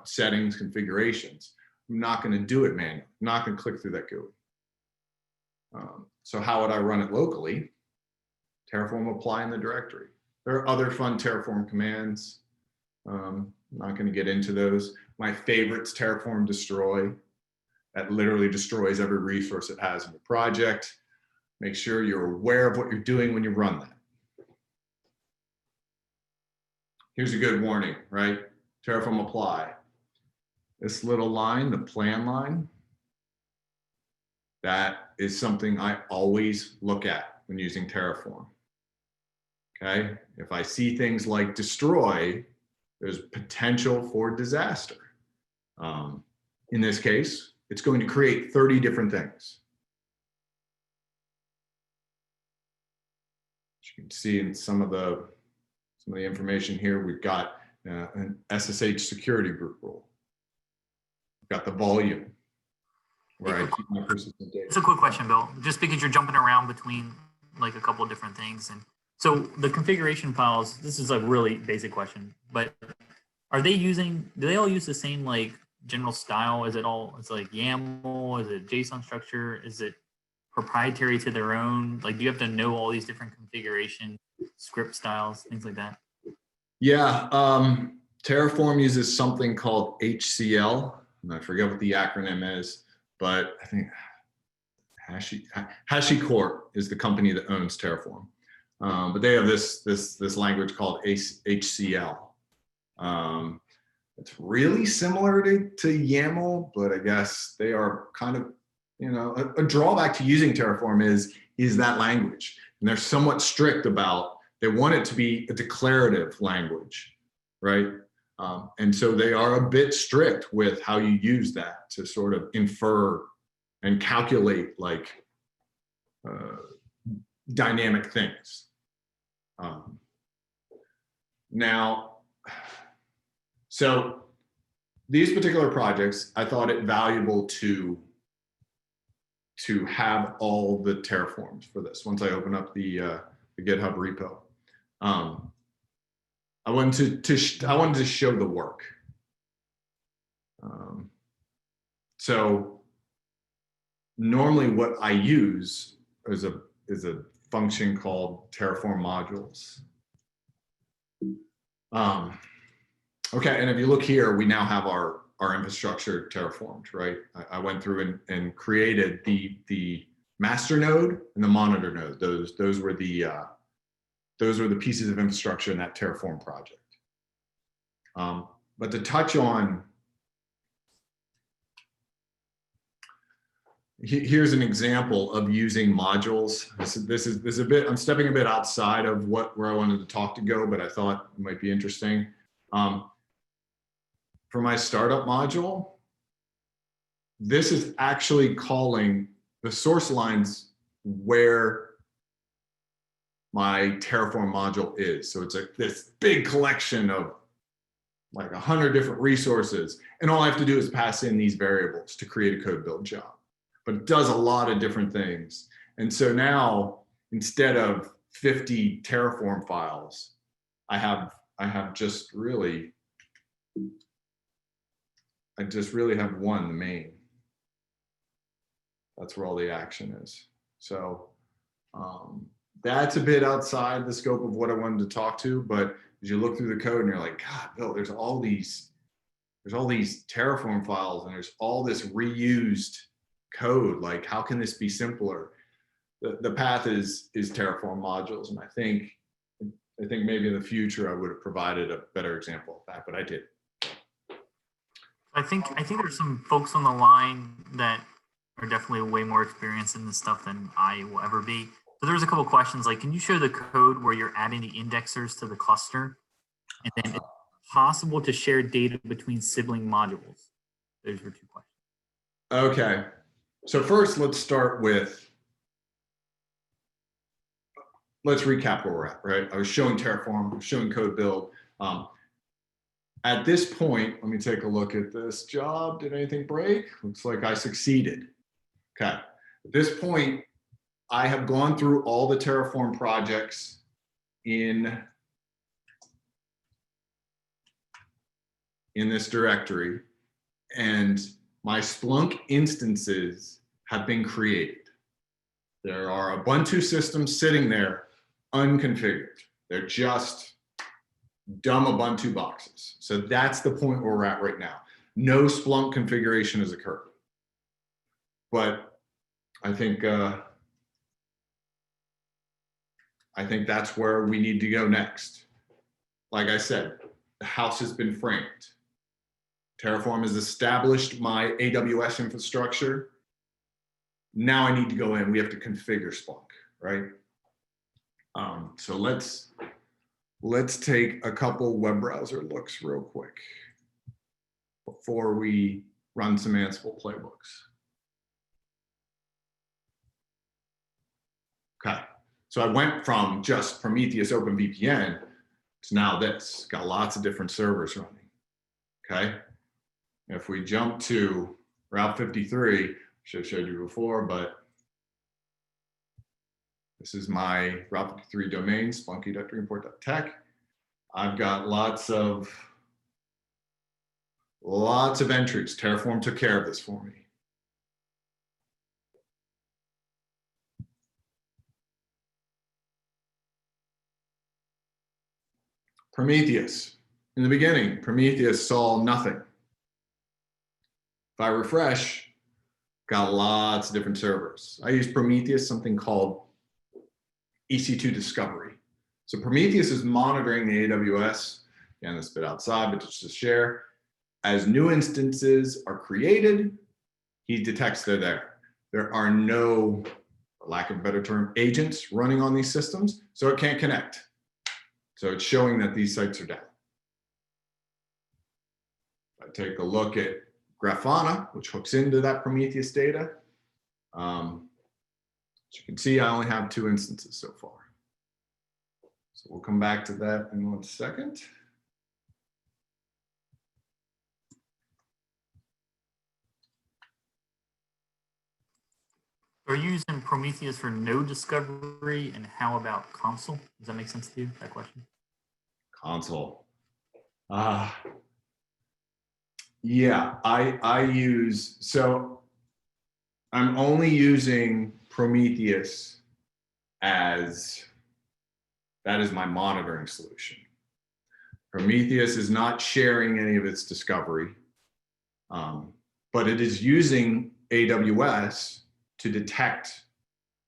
B: settings, configurations. I'm not going to do it manually. I'm not going to click through that GUI. So how would I run it locally? Terraform apply in the directory. There are other fun Terraform commands. I'm not going to get into those. My favorite's Terraform destroy. That literally destroys every resource it has in the project. Make sure you're aware of what you're doing when you run that. Here's a good warning, right? Terraform apply. This little line, the plan line, that is something I always look at when using Terraform. Okay, if I see things like destroy, there's potential for disaster. In this case, it's going to create 30 different things. As you can see in some of the information here, we've got an SSH security group rule. We've got the volume where I keep my persistent data.
A: It's a quick question, Bill. Just because you're jumping around between like a couple of different things, and so the configuration files. This is a really basic question, but are they using? Do they all use the same like general style? Is it all? It's like YAML. Is it JSON structure? Is it proprietary to their own? Like, do you have to know all these different configuration script styles, things like that?
B: Yeah, Terraform uses something called HCL, and I forget what the acronym is, but I think HashiCorp is the company that owns Terraform. But they have this language called HCL. It's really similar to YAML, but I guess they are kind of, you know, a drawback to using Terraform is that language, and they're somewhat strict about. They want it to be a declarative language, right? And so they are a bit strict with how you use that to sort of infer and calculate like dynamic things. Now, so these particular projects, I thought it valuable to have all the Terraforms for this. Once I open up the GitHub repo, I wanted to show the work. So normally, what I use is a function called Terraform Modules. Okay, and if you look here, we now have our infrastructure terraformed, right? I went through and created the master node and the monitor node. Those were the pieces of infrastructure in that Terraform project. But to touch on, here's an example of using modules. This is a bit, I'm stepping a bit outside of where I wanted to talk to go, but I thought it might be interesting. For my startup module, this is actually calling the source lines where my Terraform module is. So it's this big collection of like 100 different resources. And all I have to do is pass in these variables to create a code build job. But it does a lot of different things. And so now, instead of 50 Terraform files, I just really have one, the main. That's where all the action is. So that's a bit outside the scope of what I wanted to talk to, but as you look through the code and you're like, God, Bill, there's all these Terraform files and there's all this reused code. Like, how can this be simpler? The path is Terraform modules, and I think maybe in the future I would have provided a better example of that, but I did.
A: I think there's some folks on the line that are definitely way more experienced in this stuff than I will ever be. So there's a couple of questions like, can you show the code where you're adding the indexers to the cluster? And then it's possible to share data between sibling modules. Those were 2 questions.
B: Okay. So first, let's recap where we're at, right? I was showing Terraform, I was showing CodeBuild. At this point, let me take a look at this job. Did anything break? Looks like I succeeded. Okay. At this point, I have gone through all the Terraform projects in this directory, and my Splunk instances have been created. There are Ubuntu systems sitting there unconfigured. They're just dumb Ubuntu boxes. So that's the point where we're at right now. No Splunk configuration has occurred. But I think that's where we need to go next. Like I said, the house has been framed. Terraform has established my AWS infrastructure. Now I need to go in, we have to configure Splunk, right? So let's take a couple web browser looks real quick before we run some Ansible playbooks. Okay, so I went from just Prometheus OpenVPN to now this, got lots of different servers running, okay? If we jump to Route 53, should have showed you before, but this is my Route 53 domain, splunky.dreamport.tech. I've got lots of entries. Terraform took care of this for me. Prometheus. In the beginning, Prometheus saw nothing. If I refresh, got lots of different servers. I use Prometheus, something called EC2 Discovery. So Prometheus is monitoring the AWS, again, this bit outside, but just to share. As new instances are created, he detects they're there. There are no, for lack of a better term, agents running on these systems, so it can't connect. So it's showing that these sites are down. If I take a look at Grafana, which hooks into that Prometheus data, as you can see, I only have 2 instances so far. So we'll come back to that in 1 second.
A: Are you using Prometheus for node discovery, and how about console? Does that make sense to you, that question?
B: Console. Yeah, I use, so I'm only using Prometheus as, that is my monitoring solution. Prometheus is not sharing any of its discovery, but it is using AWS to detect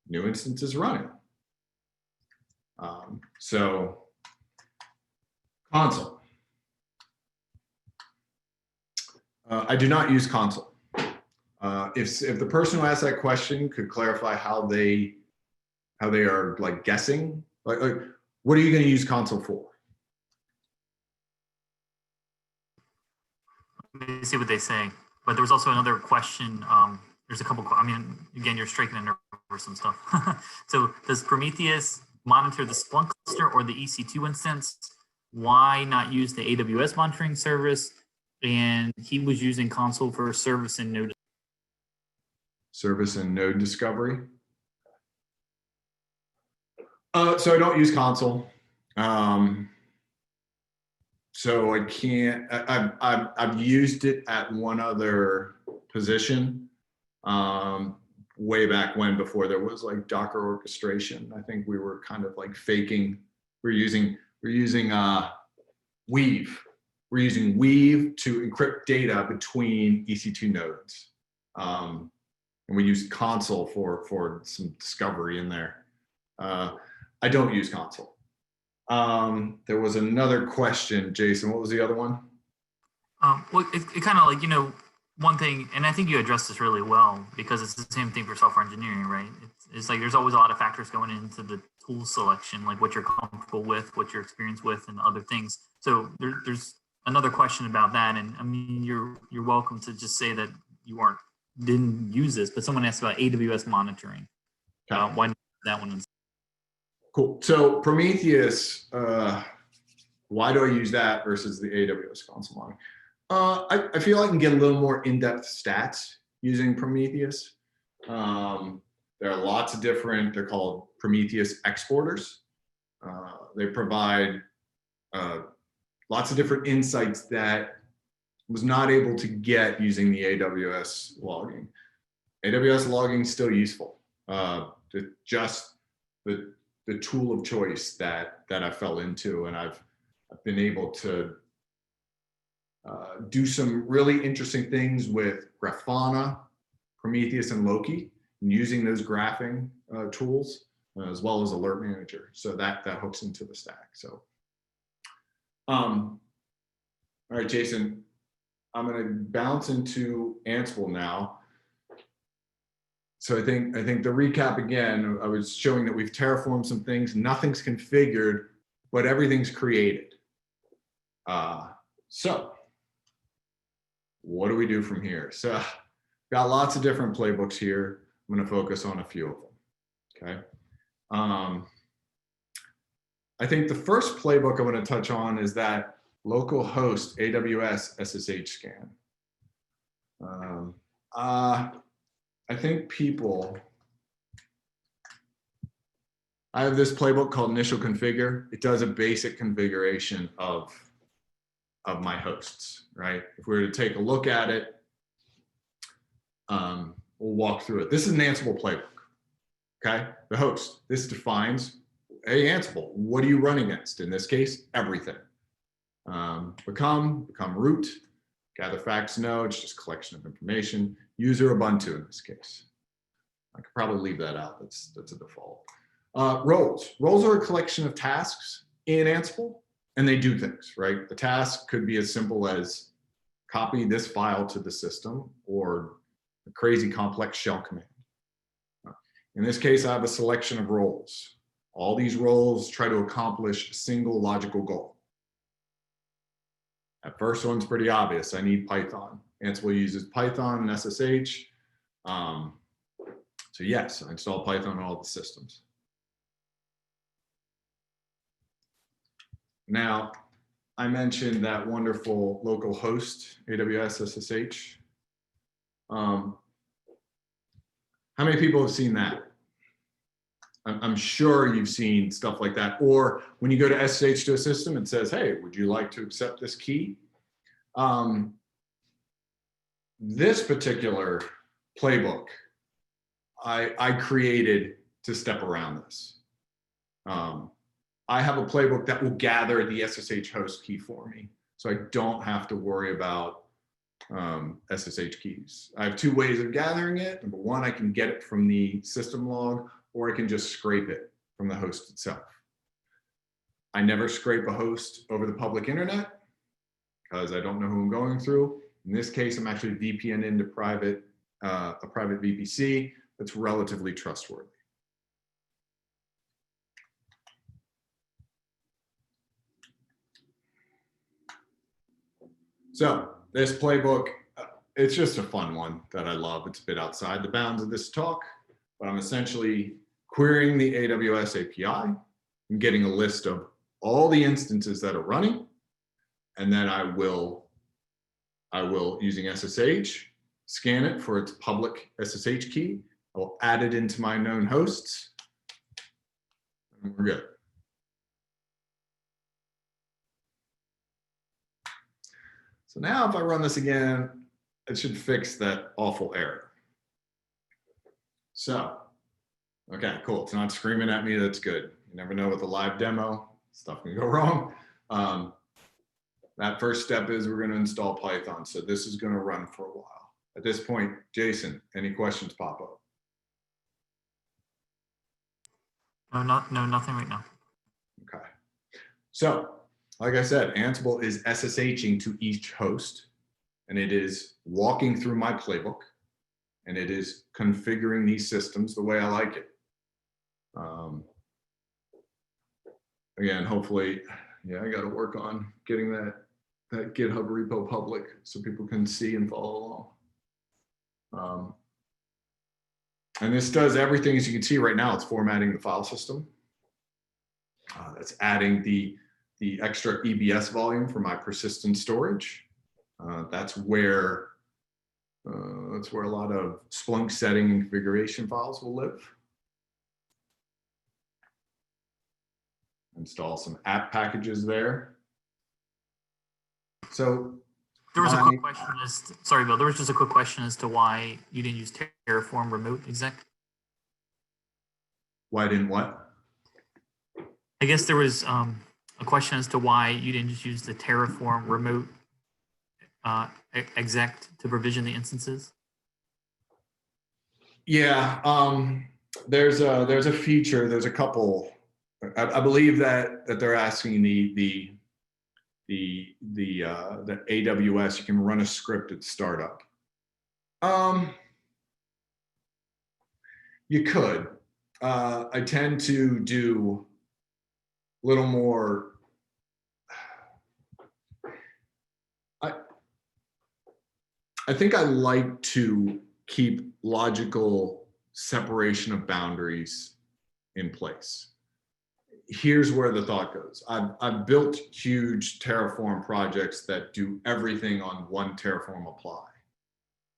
B: new instances running. So console. I do not use console. If the person who asked that question could clarify how they are like guessing, like what are you going to use console for?
A: Let me see what they say. But there was also another question. There's a couple, I mean, again, you're striking a nerve or some stuff. So does Prometheus monitor the Splunk cluster or the EC2 instance? Why not use the AWS monitoring service? And he was using console for service and node.
B: Service and node discovery. So I don't use console. So I can't, I've used it at one other position way back when, before there was like Docker orchestration. I think we were kind of like faking, we're using Weave. We're using Weave to encrypt data between EC2 nodes. And we use console for some discovery in there. I don't use console. There was another question, Jason. What was the other one?
A: Well, it kind of like, you know, one thing, and I think you addressed this really well, because it's the same thing for software engineering, right? It's like there's always a lot of factors going into the tool selection, like what you're comfortable with, what you're experienced with, and other things. So there's another question about that, and I mean, you're welcome to just say that you didn't use this, but someone asked about AWS monitoring.
B: Okay.
A: Why not that one?
B: Cool. So Prometheus, why do I use that versus the AWS console monitoring? I feel I can get a little more in-depth stats using Prometheus. There are lots of different, they're called Prometheus exporters. They provide lots of different insights that was not able to get using the AWS logging. AWS logging is still useful. Just the tool of choice that I fell into, and I've been able to do some really interesting things with Grafana, Prometheus, and Loki, and using those graphing tools, as well as Alert Manager. So that hooks into the stack. So All right, Jason, I'm going to bounce into Ansible now. So I think the recap again, I was showing that we've terraformed some things, nothing's configured, but everything's created. So what do we do from here? So got lots of different playbooks here. I'm going to focus on a few of them. Okay. I think the first playbook I'm going to touch on is that localhost AWS SSH scan. I think I have this playbook called initial configure. It does a basic configuration of my hosts, right? If we were to take a look at it, we'll walk through it. This is an Ansible playbook, okay? The host, this defines, hey, Ansible, what are you running against? In this case, everything. Become root, gather facts node, it's just collection of information, user Ubuntu in this case. I could probably leave that out, that's a default. Roles are a collection of tasks in Ansible, and they do things, right? The task could be as simple as copy this file to the system or a crazy complex shell command. In this case, I have a selection of roles. All these roles try to accomplish a single logical goal. That first one's pretty obvious. I need Python. Ansible uses Python and SSH. So yes, I install Python on all the systems. Now, I mentioned that wonderful local host, AWS SSH. How many people have seen that? I'm sure you've seen stuff like that. Or when you go to SSH to a system, it says, hey, would you like to accept this key? This particular playbook, I created to step around this. I have a playbook that will gather the SSH host key for me, so I don't have to worry about SSH keys. I have two ways of gathering it. Number one, I can get it from the system log, or I can just scrape it from the host itself. I never scrape a host over the public internet because I don't know who I'm going through. In this case, I'm actually VPN into a private VPC that's relatively trustworthy. So this playbook, it's just a fun one that I love. It's a bit outside the bounds of this talk, but I'm essentially querying the AWS API and getting a list of all the instances that are running. And then I will, using SSH, scan it for its public SSH key. I will add it into my known hosts, and we're good. So now if I run this again, it should fix that awful error. So, okay, cool. It's not screaming at me. That's good. You never know with a live demo, stuff can go wrong. That first step is we're going to install Python. So this is going to run for a while. At this point, Jason, any questions pop up?
A: No, nothing right now.
B: Okay. So, like I said, Ansible is SSHing to each host, and it is walking through my playbook, and it is configuring these systems the way I like it. Again, hopefully, yeah, I got to work on getting that GitHub repo public so people can see and follow along. And this does everything, as you can see right now. It's formatting the file system. That's adding the extra EBS volume for my persistent storage. That's where a lot of Splunk setting and configuration files will live. Install some app packages there. So
A: there was a quick question sorry, Bill, there was just a quick question as to why you didn't use Terraform remote exec.
B: Why didn't what?
A: I guess there was a question as to why you didn't just use the Terraform remote exec to provision the instances.
B: Yeah, there's a feature. There's a couple. I believe that they're asking the the AWS, you can run a script at startup. You could. I tend to do a little more. I think I like to keep logical separation of boundaries in place. Here's where the thought goes. I've built huge Terraform projects that do everything on one Terraform apply.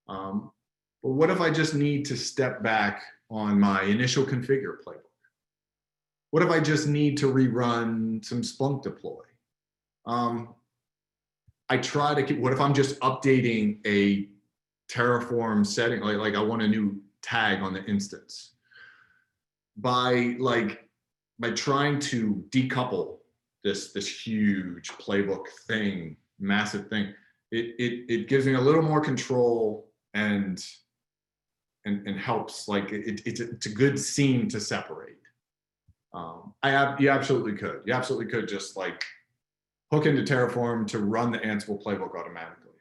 B: But what if I just need to step back on my initial configure playbook? What if I just need to rerun some Splunk deploy? I try to keep, what if I'm just updating a Terraform setting, like I want a new tag on the instance? By trying to decouple this huge playbook thing, massive thing, it gives me a little more control and helps, like it's a good seam to separate. You absolutely could. You absolutely could just like hook into Terraform to run the Ansible playbook automatically.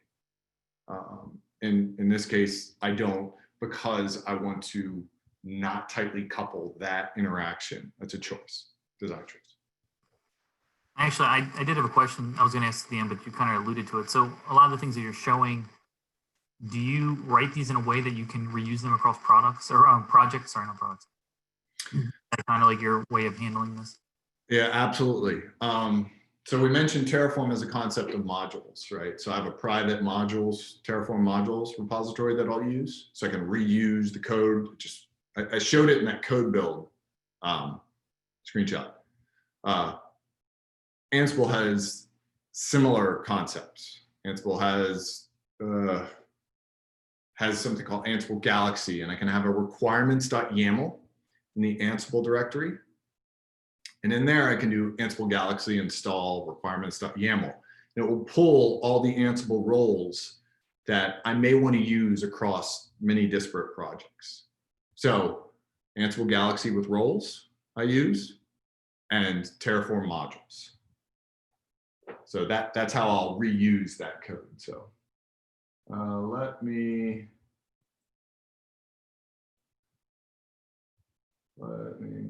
B: In this case, I don't, because I want to not tightly couple that interaction. That's a choice, design choice.
A: Actually, I did have a question I was going to ask at the end, but you kind of alluded to it. So a lot of the things that you're showing, do you write these in a way that you can reuse them across products or projects? Sorry, not products. That's kind of like your way of handling this?
B: Yeah, absolutely. So we mentioned Terraform as a concept of modules, right? So I have a private modules, Terraform modules repository that I'll use. So I can reuse the code. I showed it in that CodeBuild screenshot. Ansible has similar concepts. Ansible has something called Ansible Galaxy, and I can have a requirements.yaml in the Ansible directory. And in there, I can do Ansible Galaxy install requirements.yaml. And it will pull all the Ansible roles that I may want to use across many disparate projects. So Ansible Galaxy with roles I use, and Terraform modules. So that's how I'll reuse that code. So let me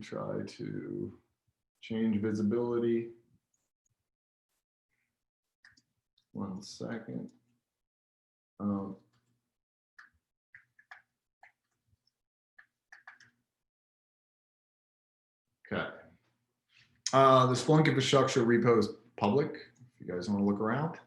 B: try to change visibility. 1 second. Okay. The Splunk infrastructure repo is public, if you guys want to look around.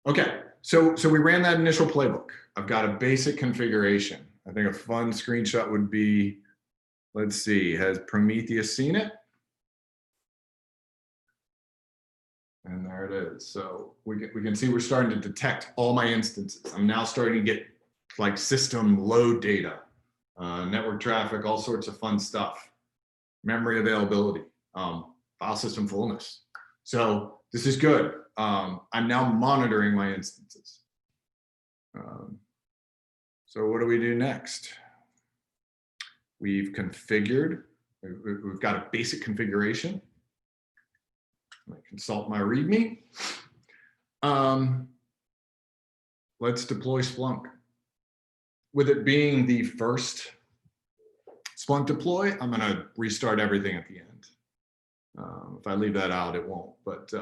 B: Okay, so we ran that initial playbook. I've got a basic configuration. I think a fun screenshot would be, let's see, has Prometheus seen it? And there it is. So we can see we're starting to detect all my instances. I'm now starting to get like system load data, network traffic, all sorts of fun stuff, memory availability, file system fullness. So this is good. I'm now monitoring my instances. So what do we do next? We've configured, we've got a basic configuration. I consult my README. Let's deploy Splunk. With it being the first Splunk deploy, I'm going to restart everything at the end. If I leave that out, it won't. But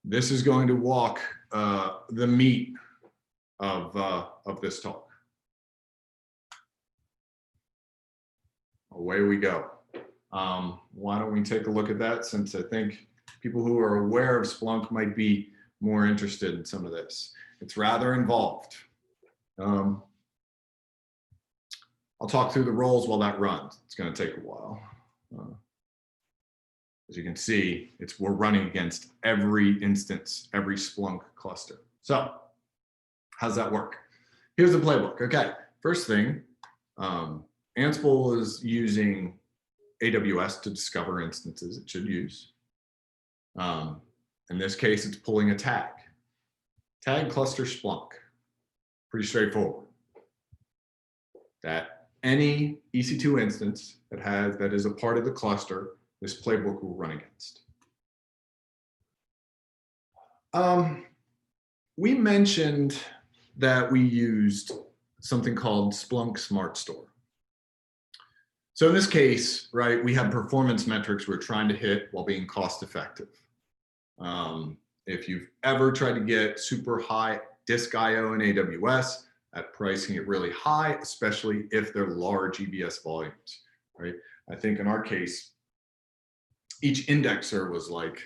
B: this is going to walk the meat of this talk. Away we go. Why don't we take a look at that, since I think people who are aware of Splunk might be more interested in some of this. It's rather involved. I'll talk through the roles while that runs. It's going to take a while. As you can see, we're running against every instance, every Splunk cluster. So how's that work? Here's the playbook. Okay, first thing, Ansible is using AWS to discover instances it should use. In this case, it's pulling a tag. Tag cluster Splunk. Pretty straightforward. That any EC2 instance that is a part of the cluster, this playbook will run against. We mentioned that we used something called Splunk Smart Store. So in this case, right, we have performance metrics we're trying to hit while being cost effective. If you've ever tried to get super high disk IO in AWS, that price can get really high, especially if they're large EBS volumes, right? I think in our case, each indexer was like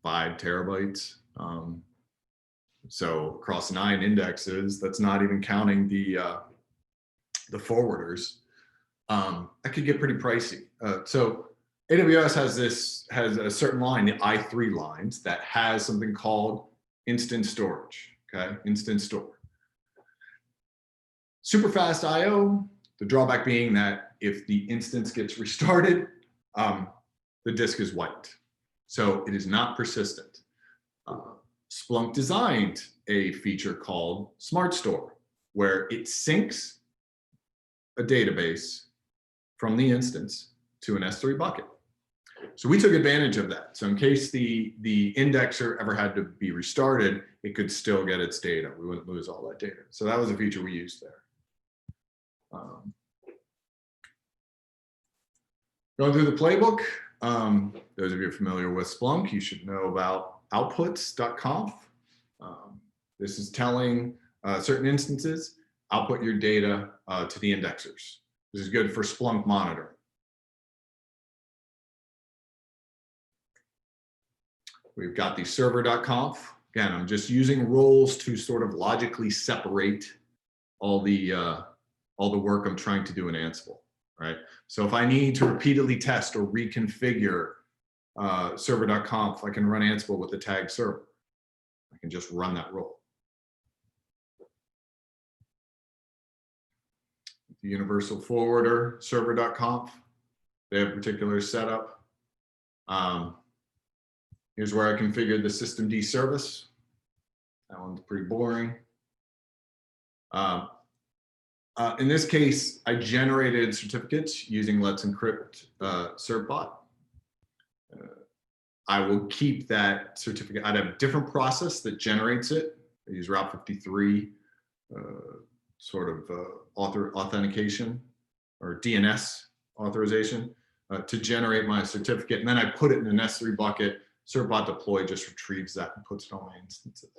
B: 5 terabytes. So across 9 indexes, that's not even counting the forwarders. That could get pretty pricey. So AWS has a certain line, the I3 lines, that has something called instant storage. Okay, instant store. Super fast IO. The drawback being that if the instance gets restarted, the disk is wiped. So it is not persistent. Splunk designed a feature called Smart Store, where it syncs a database from the instance to an S3 bucket. So we took advantage of that. So in case the indexer ever had to be restarted, it could still get its data. We wouldn't lose all that data. So that was a feature we used there. Going through the playbook, those of you familiar with Splunk, you should know about outputs.conf. This is telling certain instances, output your data to the indexers. This is good for Splunk monitoring. We've got the server.conf. Again, I'm just using roles to sort of logically separate all the work I'm trying to do in Ansible, right? So if I need to repeatedly test or reconfigure server.conf, I can run Ansible with the tag server. I can just run that role. The universal forwarder, server.conf, they have a particular setup. Here's where I configured the systemd service. That one's pretty boring. In this case, I generated certificates using Let's Encrypt certbot. I will keep that certificate. I'd have a different process that generates it. I use Route 53 sort of authentication or DNS authorization to generate my certificate. And then I put it in an S3 bucket. Certbot deploy just retrieves that and puts it on my instances.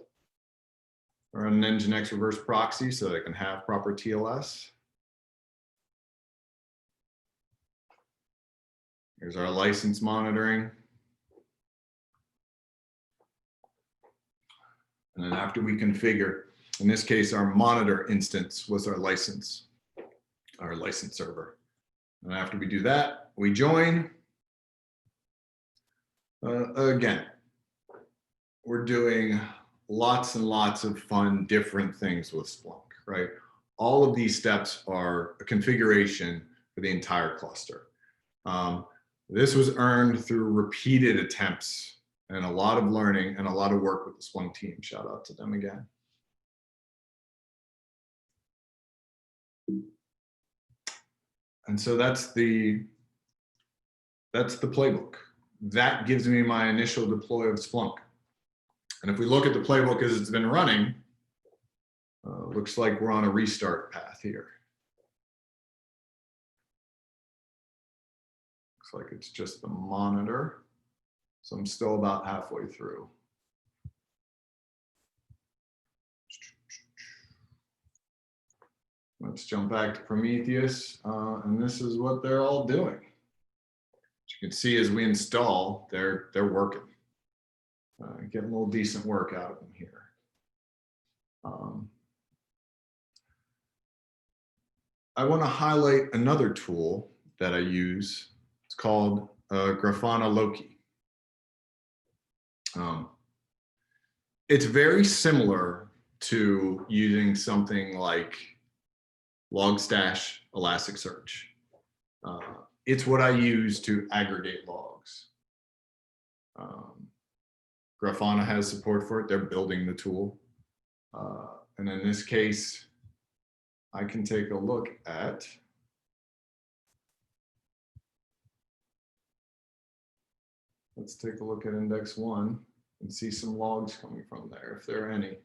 B: I run an Nginx reverse proxy so that I can have proper TLS. Here's our license monitoring. And then after we configure, in this case, our monitor instance was our license server. And after we do that, we join. Again, we're doing lots and lots of fun, different things with Splunk, right? All of these steps are a configuration for the entire cluster. This was earned through repeated attempts and a lot of learning and a lot of work with the Splunk team. Shout out to them again. And so that's the playbook. That gives me my initial deploy of Splunk. And if we look at the playbook as it's been running, looks like we're on a restart path here. Looks like it's just the monitor. So I'm still about halfway through. Let's jump back to Prometheus. And this is what they're all doing. As you can see, as we install, they're working. Getting a little decent work out of them here. I want to highlight another tool that I use. It's called Grafana Loki. It's very similar to using something like Logstash Elasticsearch. It's what I use to aggregate logs. Grafana has support for it. They're building the tool. And in this case, I can take a look at let's take a look at index 1 and see some logs coming from there, if there are any.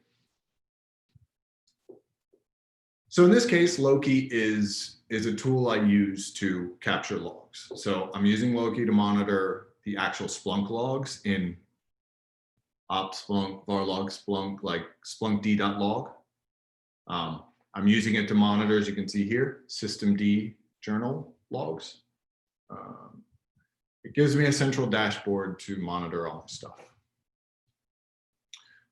B: So in this case, Loki is a tool I use to capture logs. So I'm using Loki to monitor the actual Splunk logs in ops Splunk, var log Splunk, like Splunk d.log. I'm using it to monitor, as you can see here, systemd journal logs. It gives me a central dashboard to monitor all this stuff.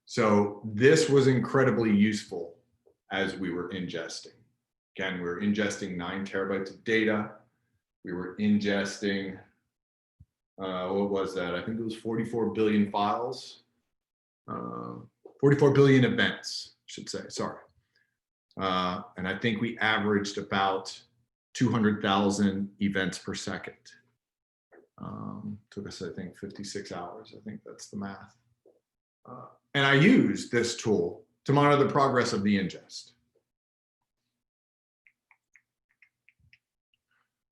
B: So this was incredibly useful as we were ingesting. Again, we were ingesting 9 terabytes of data. We were ingesting, what was that? I think it was 44 billion files, 44 billion events, I should say, sorry. And I think we averaged about 200,000 events per second. Took us, I think, 56 hours. I think that's the math. And I used this tool to monitor the progress of the ingest.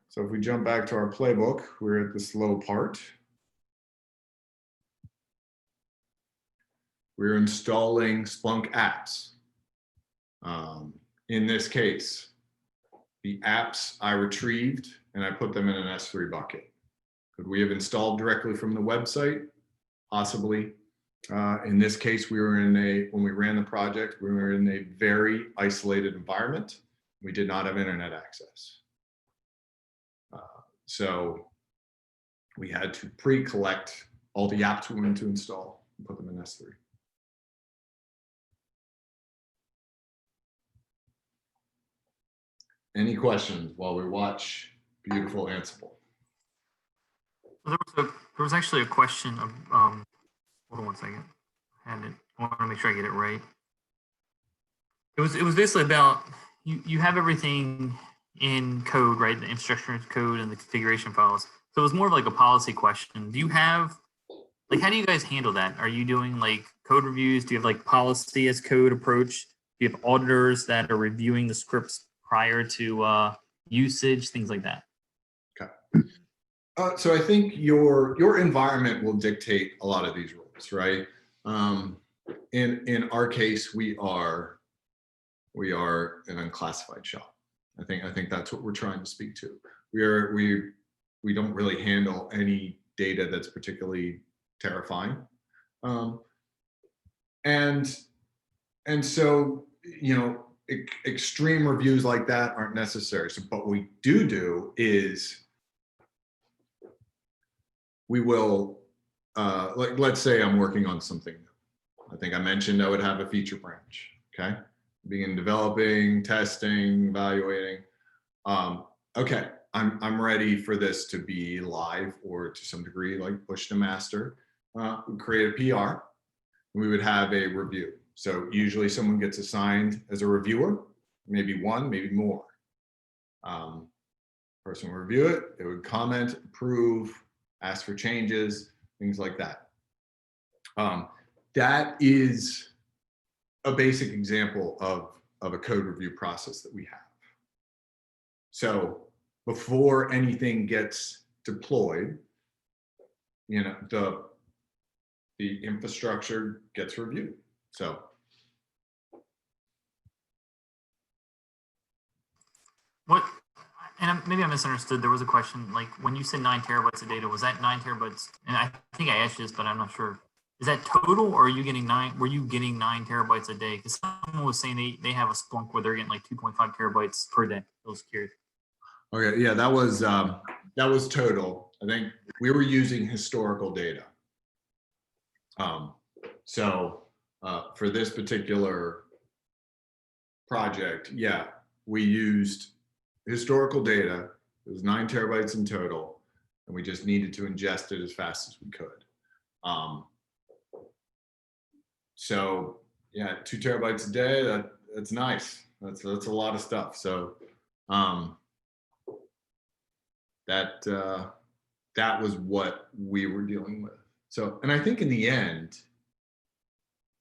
B: So if we jump back to our playbook, we're at this low part. We're installing Splunk apps. In this case, the apps I retrieved and I put them in an S3 bucket. Could we have installed directly from the website? Possibly. In this case, when we ran the project, we were in a very isolated environment. We did not have internet access. So we had to pre-collect all the apps we wanted to install and put them in S3. Any questions while we watch beautiful Ansible?
A: There was actually a question of, hold on one second. I want to make sure I get it right. It was basically about, you have everything in code, right? The infrastructure code and the configuration files. So it was more of like a policy question. Do you have, like, how do you guys handle that? Are you doing like code reviews? Do you have like policy as code approach? Do you have auditors that are reviewing the scripts prior to usage, things like that?
B: Okay. So I think your environment will dictate a lot of these rules, right? In our case, we are an unclassified shop. I think that's what we're trying to speak to. We don't really handle any data that's particularly terrifying, and so, you know, extreme reviews like that aren't necessary. So, what we do is we will, like, let's say I'm working on something new. I think I mentioned I would have a feature branch. Okay, begin developing, testing, evaluating. Okay, I'm ready for this to be live or to some degree like push to master. We create a PR. We would have a review. So usually someone gets assigned as a reviewer, maybe one, maybe more. Person will review it, they would comment, approve, ask for changes, things like that. That is a basic example of a code review process that we have. So before anything gets deployed, you know, the infrastructure gets reviewed. So
A: what, and maybe I misunderstood, there was a question, like when you said 9 terabytes of data, was that 9 terabytes? And I think I asked you this, but I'm not sure. Is that total, or are you getting were you getting 9 terabytes a day? Because someone was saying they have a Splunk where they're getting like 2.5 terabytes per day. I was curious.
B: okay, yeah, that was total. I think we were using historical data. So for this particular project, yeah, we used historical data. It was 9 terabytes in total, and we just needed to ingest it as fast as we could. So yeah, 2 terabytes a day, that's nice. That's a lot of stuff. So that was what we were dealing with. So, and I think in the end,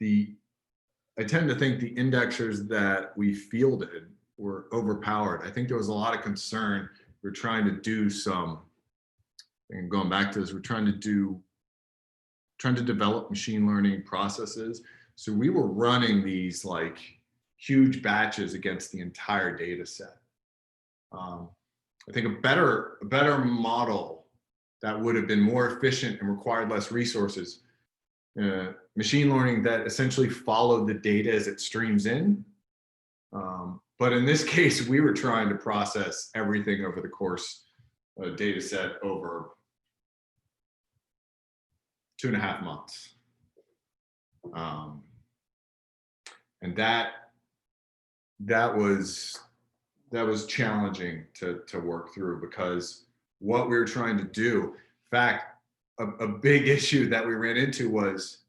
B: I tend to think the indexers that we fielded were overpowered. I think there was a lot of concern. We're trying to do some, and going back to this, we're trying to do trying to develop machine learning processes. So we were running these like huge batches against the entire data set. I think a better model that would have been more efficient and required less resources, machine learning that essentially followed the data as it streams in. But in this case, we were trying to process everything over the course of a data set over 2.5 months. And that was challenging to work through, because what we were trying to do, in fact, a big issue that we ran into was,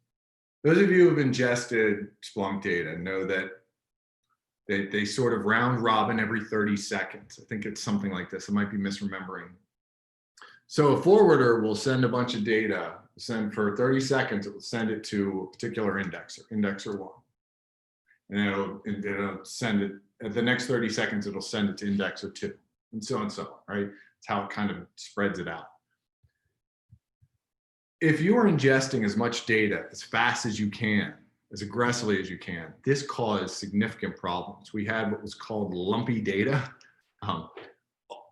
B: those of you who have ingested Splunk data know that they sort of round robin every 30 seconds. I think it's something like this. I might be misremembering. So a forwarder will send a bunch of data, send for 30 seconds, it will send it to a particular indexer 1. And it'll send it, at the next 30 seconds, it'll send it to indexer 2, and so on, right? It's how it kind of spreads it out. If you are ingesting as much data as fast as you can, as aggressively as you can, this caused significant problems. We had what was called lumpy data.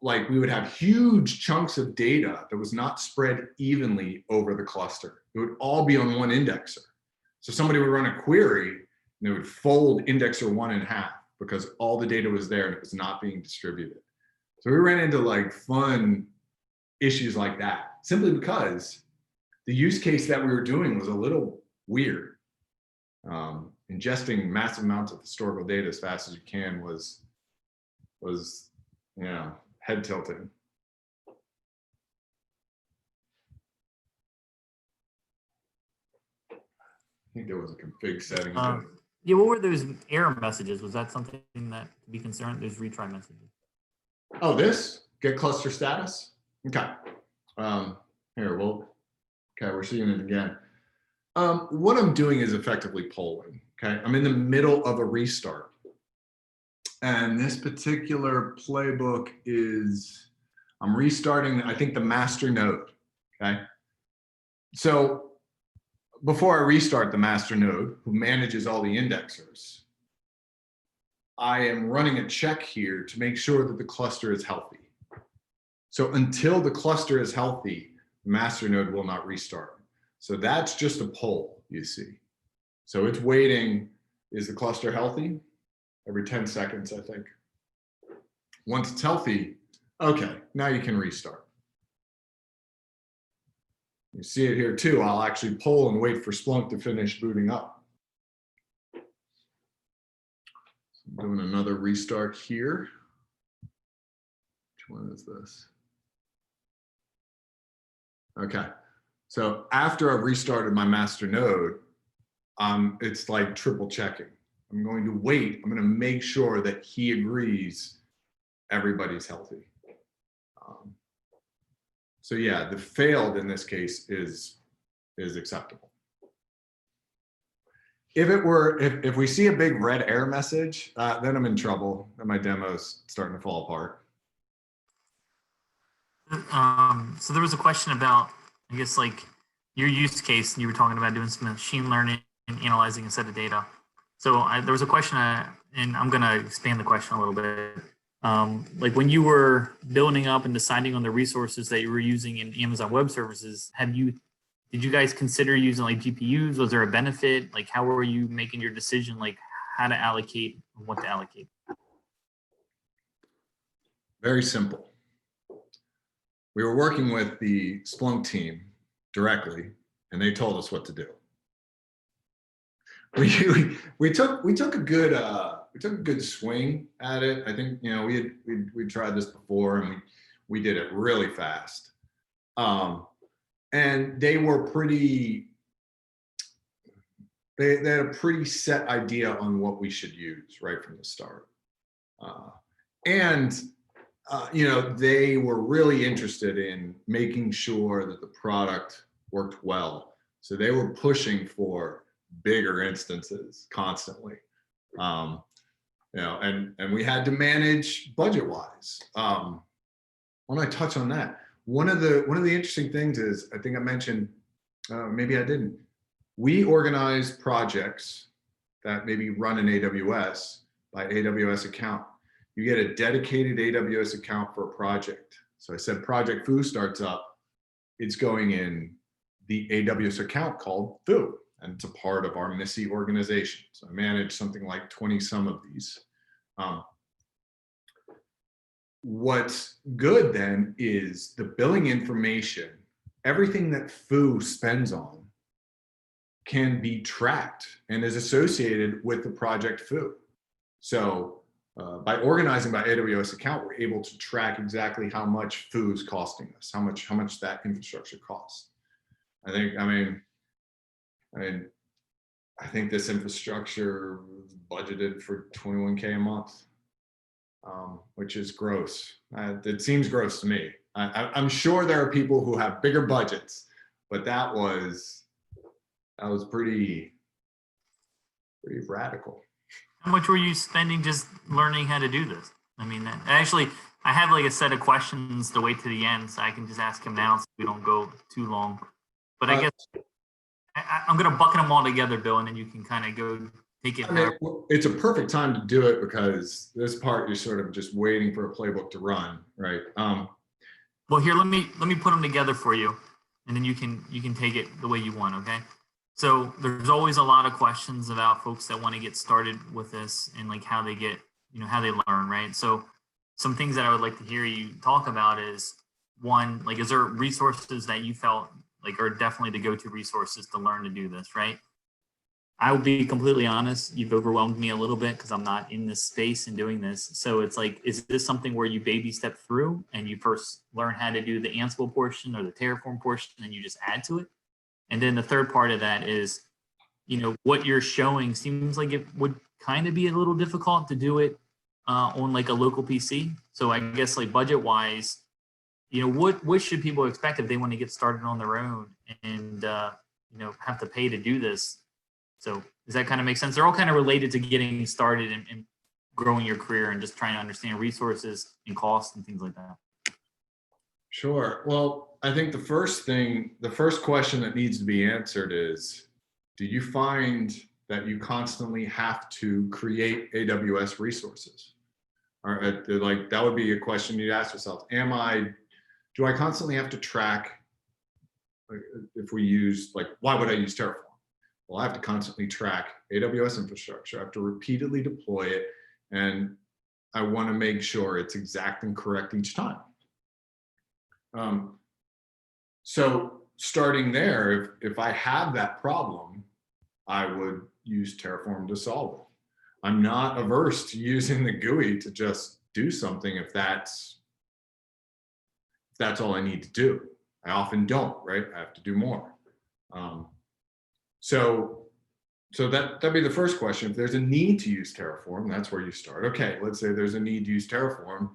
B: Like we would have huge chunks of data that was not spread evenly over the cluster. It would all be on one indexer. So somebody would run a query and they would fold indexer 1 in half because all the data was there and it was not being distributed. So we ran into like fun issues like that, simply because the use case that we were doing was a little weird. Ingesting massive amounts of historical data as fast as you can was you know, head tilting. I think there was a config setting.
A: Yeah, what were those error messages? Was that something that to be concerned? Those retry messages.
B: Oh, this get cluster status. Okay. Here, well, okay, we're seeing it again. What I'm doing is effectively polling. Okay, I'm in the middle of a restart, and this particular playbook is I'm restarting, I think, the master node. Okay, so before I restart the master node, who manages all the indexers, I am running a check here to make sure that the cluster is healthy. So until the cluster is healthy, the master node will not restart. So that's just a poll, you see. So it's waiting, is the cluster healthy? Every 10 seconds, I think. Once it's healthy, okay, now you can restart. You see it here too. I'll actually poll and wait for Splunk to finish booting up. I'm doing another restart here. Which one is this? Okay. So after I've restarted my master node, it's like triple checking. I'm going to wait. I'm going to make sure that he agrees everybody's healthy. So yeah, the failed in this case is acceptable. If we see a big red error message, then I'm in trouble and my demo's starting to fall apart.
A: So there was a question about, I guess, like your use case, and you were talking about doing some machine learning and analyzing a set of data. So there was a question, and I'm going to expand the question a little bit. Like when you were building up and deciding on the resources that you were using in Amazon Web Services, did you guys consider using like GPUs? Was there a benefit? Like how were you making your decision, like how to allocate, what to allocate?
B: Very simple. We were working with the Splunk team directly, and they told us what to do. We took a good swing at it. I think, you know, we tried this before, and we did it really fast. And they were they had a pretty set idea on what we should use right from the start. You know, they were really interested in making sure that the product worked well. So they were pushing for bigger instances constantly. You know, and we had to manage budget-wise. I want to touch on that. One of the interesting things is, I think I mentioned maybe I didn't. We organize projects that maybe run in AWS by AWS account. You get a dedicated AWS account for a project. So I said project foo starts up, it's going in the AWS account called foo, and it's a part of our MISI organization. So I manage something like 20 some of these. What's good then is the billing information, everything that foo spends on can be tracked and is associated with the project foo. So by organizing by AWS account, we're able to track exactly how much foo is costing us, how much that infrastructure costs. I think this infrastructure was budgeted for 21K a month, which is gross. It seems gross to me. I'm sure there are people who have bigger budgets, but that was pretty radical.
A: How much were you spending just learning how to do this? I mean, actually, I have like a set of questions to wait to the end, so I can just ask him now so we don't go too long. But I guess I'm going to bucket them all together, Bill, and then you can kind of go take it.
B: It's a perfect time to do it because this part you're sort of just waiting for a playbook to run, right?
A: Well, here, let me put them together for you, and then you can take it the way you want, okay? So there's always a lot of questions about folks that want to get started with this and like how they get, how they learn, right? So some things that I would like to hear you talk about is, one, like, is there resources that you felt like are definitely the go-to resources to learn to do this, right? I will be completely honest, you've overwhelmed me a little bit because I'm not in this space and doing this. So it's like, is this something where you baby step through and you first learn how to do the Ansible portion or the Terraform portion and you just add to it? And then the third part of that is, what you're showing seems like it would kind of be a little difficult to do it on like a local PC. So I guess like budget wise, what should people expect if they want to get started on their own and, have to pay to do this? So does that kind of make sense? They're all kind of related to getting started and growing your career and just trying to understand resources and costs and things like that.
B: Sure. Well, I think the first question that needs to be answered is, do you find that you constantly have to create AWS resources? Or like, that would be a question you'd ask yourself. Do I constantly have to track, if we use, like, why would I use Terraform? Well, I have to constantly track AWS infrastructure. I have to repeatedly deploy it, and I want to make sure it's exact and correct each time. So starting there, if I have that problem, I would use Terraform to solve it. I'm not averse to using the GUI to just do something if that's all I need to do. I often don't, right? I have to do more. So that'd be the first question. If there's a need to use Terraform, that's where you start. Okay, let's say there's a need to use Terraform.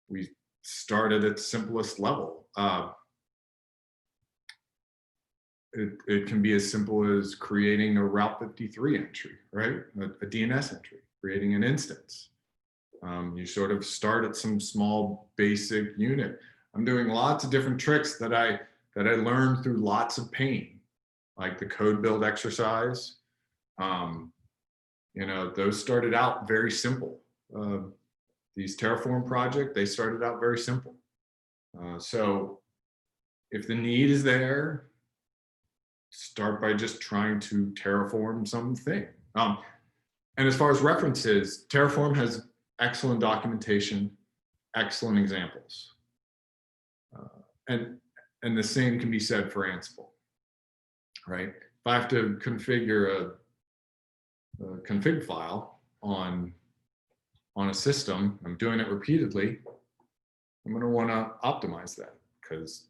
B: We started at the simplest level. It can be as simple as creating a Route 53 entry, right? A DNS entry, creating an instance. You sort of start at some small basic unit. I'm doing lots of different tricks that I learned through lots of pain, like the CodeBuild exercise. Those started out very simple. These Terraform projects, they started out very simple. So if the need is there, start by just trying to Terraform something. And as far as references, Terraform has excellent documentation, excellent examples. And the same can be said for Ansible, right? If I have to configure a config file on a system, I'm doing it repeatedly, I'm going to want to optimize that because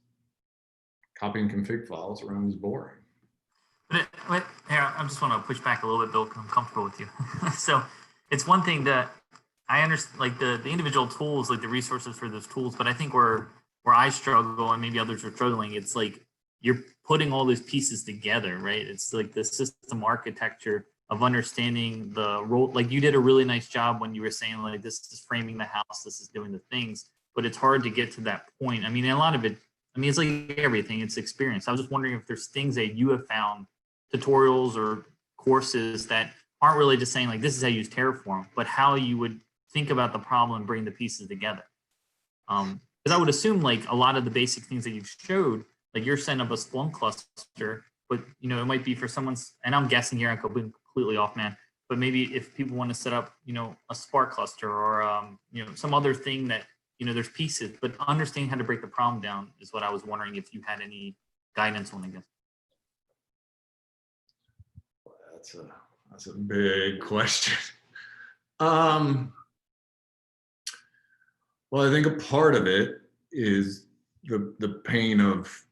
B: copying config files around is boring.
A: But I just want to push back a little bit, Bill, because I'm comfortable with you. So it's one thing that I understand, like the individual tools, like the resources for those tools, but I think where I struggle and maybe others are struggling, it's like you're putting all those pieces together, right? It's like the system architecture of understanding the role. Like you did a really nice job when you were saying like, this is framing the house, this is doing the things, but it's hard to get to that point. I mean, a lot of it I mean, it's like everything, it's experience. I was just wondering if there's things that you have found, tutorials or courses that aren't really just saying like, this is how you use Terraform, but how you would think about the problem and bring the pieces together. Because I would assume like a lot of the basic things that you've showed, like you're setting up a Splunk cluster, but you know, it might be for someone's, and I'm guessing here, I could be completely off, man, but maybe if people want to set up, you know, a Spark cluster or, you know, some other thing that, you know, there's pieces, but understanding how to break the problem down is what I was wondering if you had any guidance on, I guess.
B: That's a big question. Well, I think a part of it is the pain of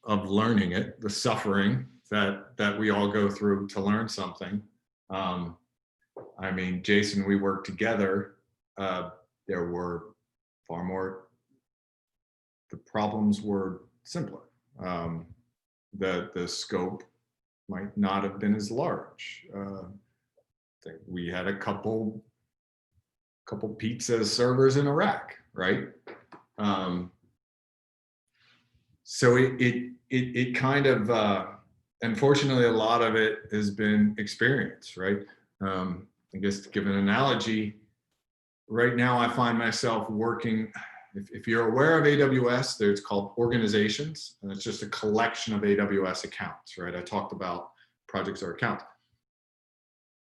B: learning it, the suffering that we all go through to learn something. I mean, Jason, we worked together. There were far more. The problems were simpler. The scope might not have been as large. I think we had a couple pizza servers in a rack, right? So it kind of, unfortunately, a lot of it has been experience, right? I guess to give an analogy, right now I find myself working, if you're aware of AWS, there's called organizations, and it's just a collection of AWS accounts, right? I talked about projects or accounts.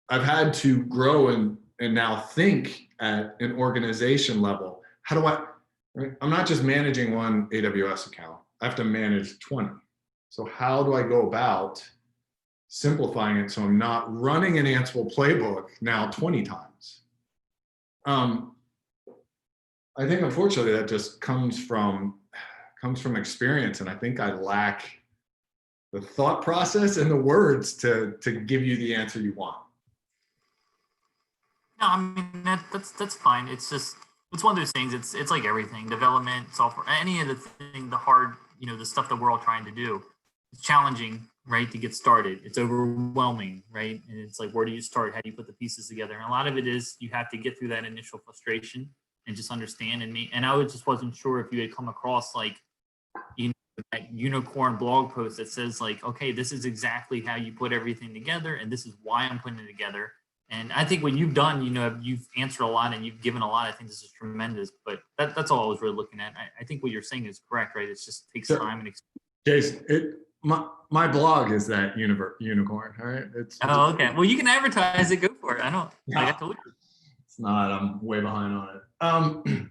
B: I've had to grow and now think at an organization level. How do I, right? I'm not just managing one AWS account. I have to manage 20. So how do I go about simplifying it so I'm not running an Ansible playbook now 20 times? I think unfortunately that just comes from experience, and I think I lack the thought process and the words to give you the answer you want.
A: No, I mean that's fine. It's just it's one of those things. It's like everything, development, software, any of the thing, the hard, you know, the stuff that we're all trying to do. It's challenging, right, to get started. It's overwhelming, right? And it's like, where do you start? How do you put the pieces together? And a lot of it is you have to get through that initial frustration and just understand. And I just wasn't sure if you had come across like, you know, that unicorn blog post that says like, okay, this is exactly how you put everything together, and this is why I'm putting it together. And I think what you've done, you know, you've answered a lot and you've given a lot. I think this is tremendous. But that's all I was really looking at. I think what you're saying is correct, right? It just takes time and experience.
B: Jason, my blog is that unicorn. All right. It's
A: okay. Well, you can advertise it. Go for it. I don't. No, I got to look.
B: It's not. I'm way behind on it.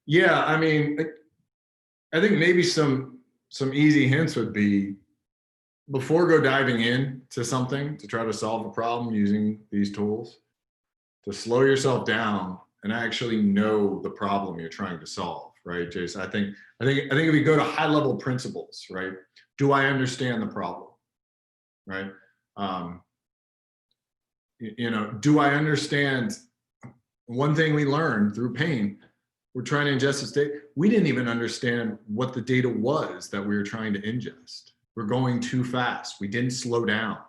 B: Yeah. I mean, I think maybe some easy hints would be, before go diving in to something to try to solve a problem using these tools, to slow yourself down and actually know the problem you're trying to solve, right, Jason? I think if we go to high level principles, right? Do I understand the problem, right? You know, do I understand? One thing we learned through pain, we're trying to ingest this data. We didn't even understand what the data was that we were trying to ingest. We're going too fast. We didn't slow down.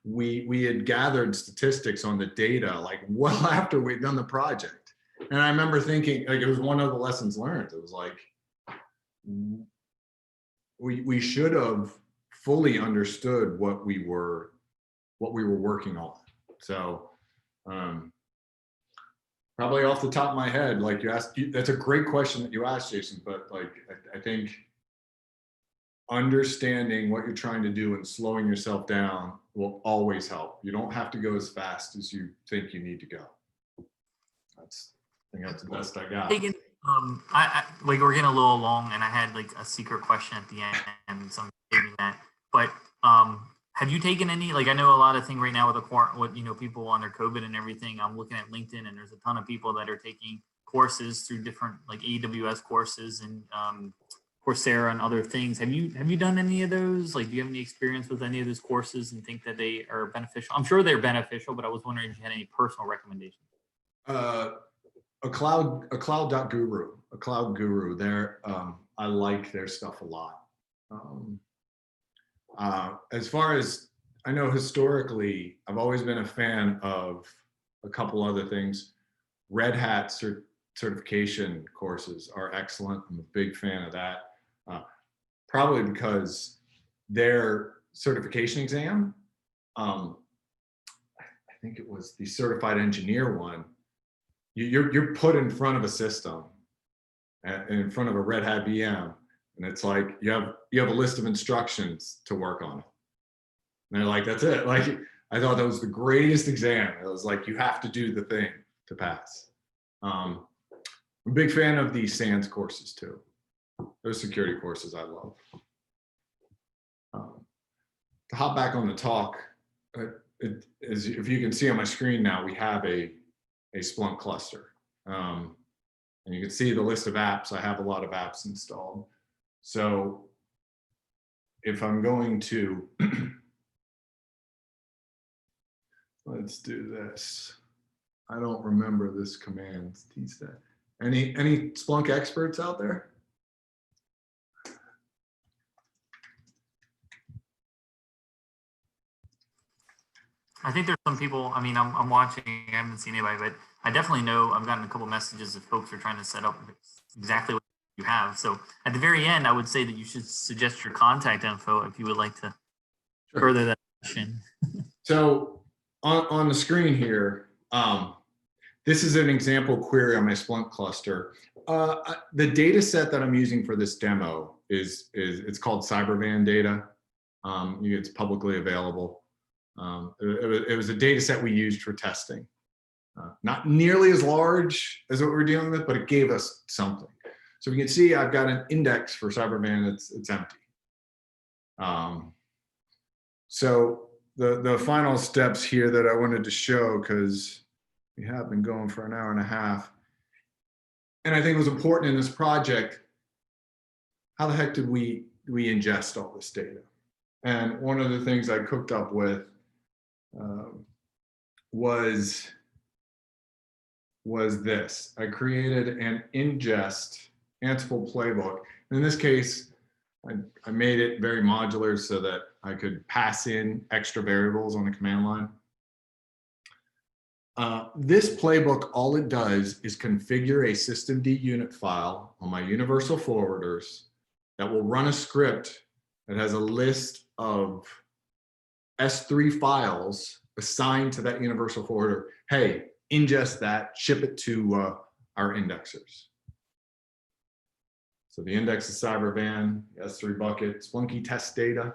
B: We had gathered statistics on the data like well after we'd done the project. And I remember thinking, like, it was one of the lessons learned. It was like, we should have fully understood what we were working on. So probably off the top of my head, like you asked, that's a great question that you asked, Jason, but like, I think understanding what you're trying to do and slowing yourself down will always help. You don't have to go as fast as you think you need to go. I think that's the best I got.
A: I like, we're getting a little long, and I had like a secret question at the end, so I'm saving that. But have you taken any, like, I know a lot of things right now with you know, people on their COVID and everything. I'm looking at LinkedIn, and there's a ton of people that are taking courses through different like AWS courses and Coursera and other things. Have you done any of those? Like, do you have any experience with any of those courses and think that they are beneficial? I'm sure they're beneficial, but I was wondering if you had any personal recommendations.
B: A cloud guru there. I like their stuff a lot. As far as I know, historically, I've always been a fan of a couple other things. Red Hat certification courses are excellent. I'm a big fan of that. Probably because their certification exam, I think it was the certified engineer one, you're put in front of a system and in front of a Red Hat VM, and it's like you have a list of instructions to work on it. And they're like, that's it. Like, I thought that was the greatest exam. It was like, you have to do the thing to pass. I'm a big fan of the SANS courses too. Those security courses I love. To hop back on the talk, as if you can see on my screen now, we have a Splunk cluster. And you can see the list of apps. I have a lot of apps installed. So if I'm going to, let's do this. I don't remember this command. Any Splunk experts out there?
A: I think there's some people, I mean, I'm watching, I haven't seen anybody, but I definitely know I've gotten a couple messages of folks who are trying to set up exactly what you have. So at the very end, I would say that you should suggest your contact info if you would like to further that question.
B: So on the screen here, this is an example query on my Splunk cluster. The data set that I'm using for this demo it's called Cybervan data. It's publicly available. It was a data set we used for testing. Not nearly as large as what we're dealing with, but it gave us something. So we can see I've got an index for Cybervan, it's empty. So the final steps here that I wanted to show, because we have been going for an hour and a half, and I think it was important in this project, how the heck did we ingest all this data? And one of the things I cooked up with was this. I created an ingest Ansible playbook. In this case, I made it very modular so that I could pass in extra variables on the command line. This playbook, all it does is configure a systemd unit file on my universal forwarders that will run a script that has a list of S3 files assigned to that universal forwarder. Hey, ingest that, ship it to our indexers. So the index is Cybervan, S3 bucket, Splunky test data.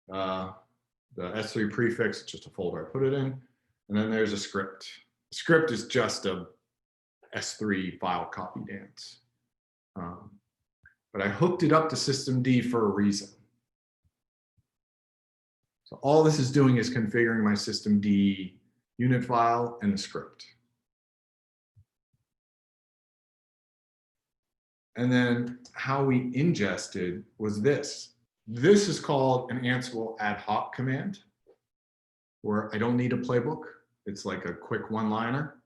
B: The S3 prefix is just a folder I put it in. And then there's a script. The script is just a S3 file copy dance. But I hooked it up to systemd for a reason. So all this is doing is configuring my systemd unit file and the script. And then how we ingested was this. This is called an Ansible ad hoc command, where I don't need a playbook. It's like a quick one-liner.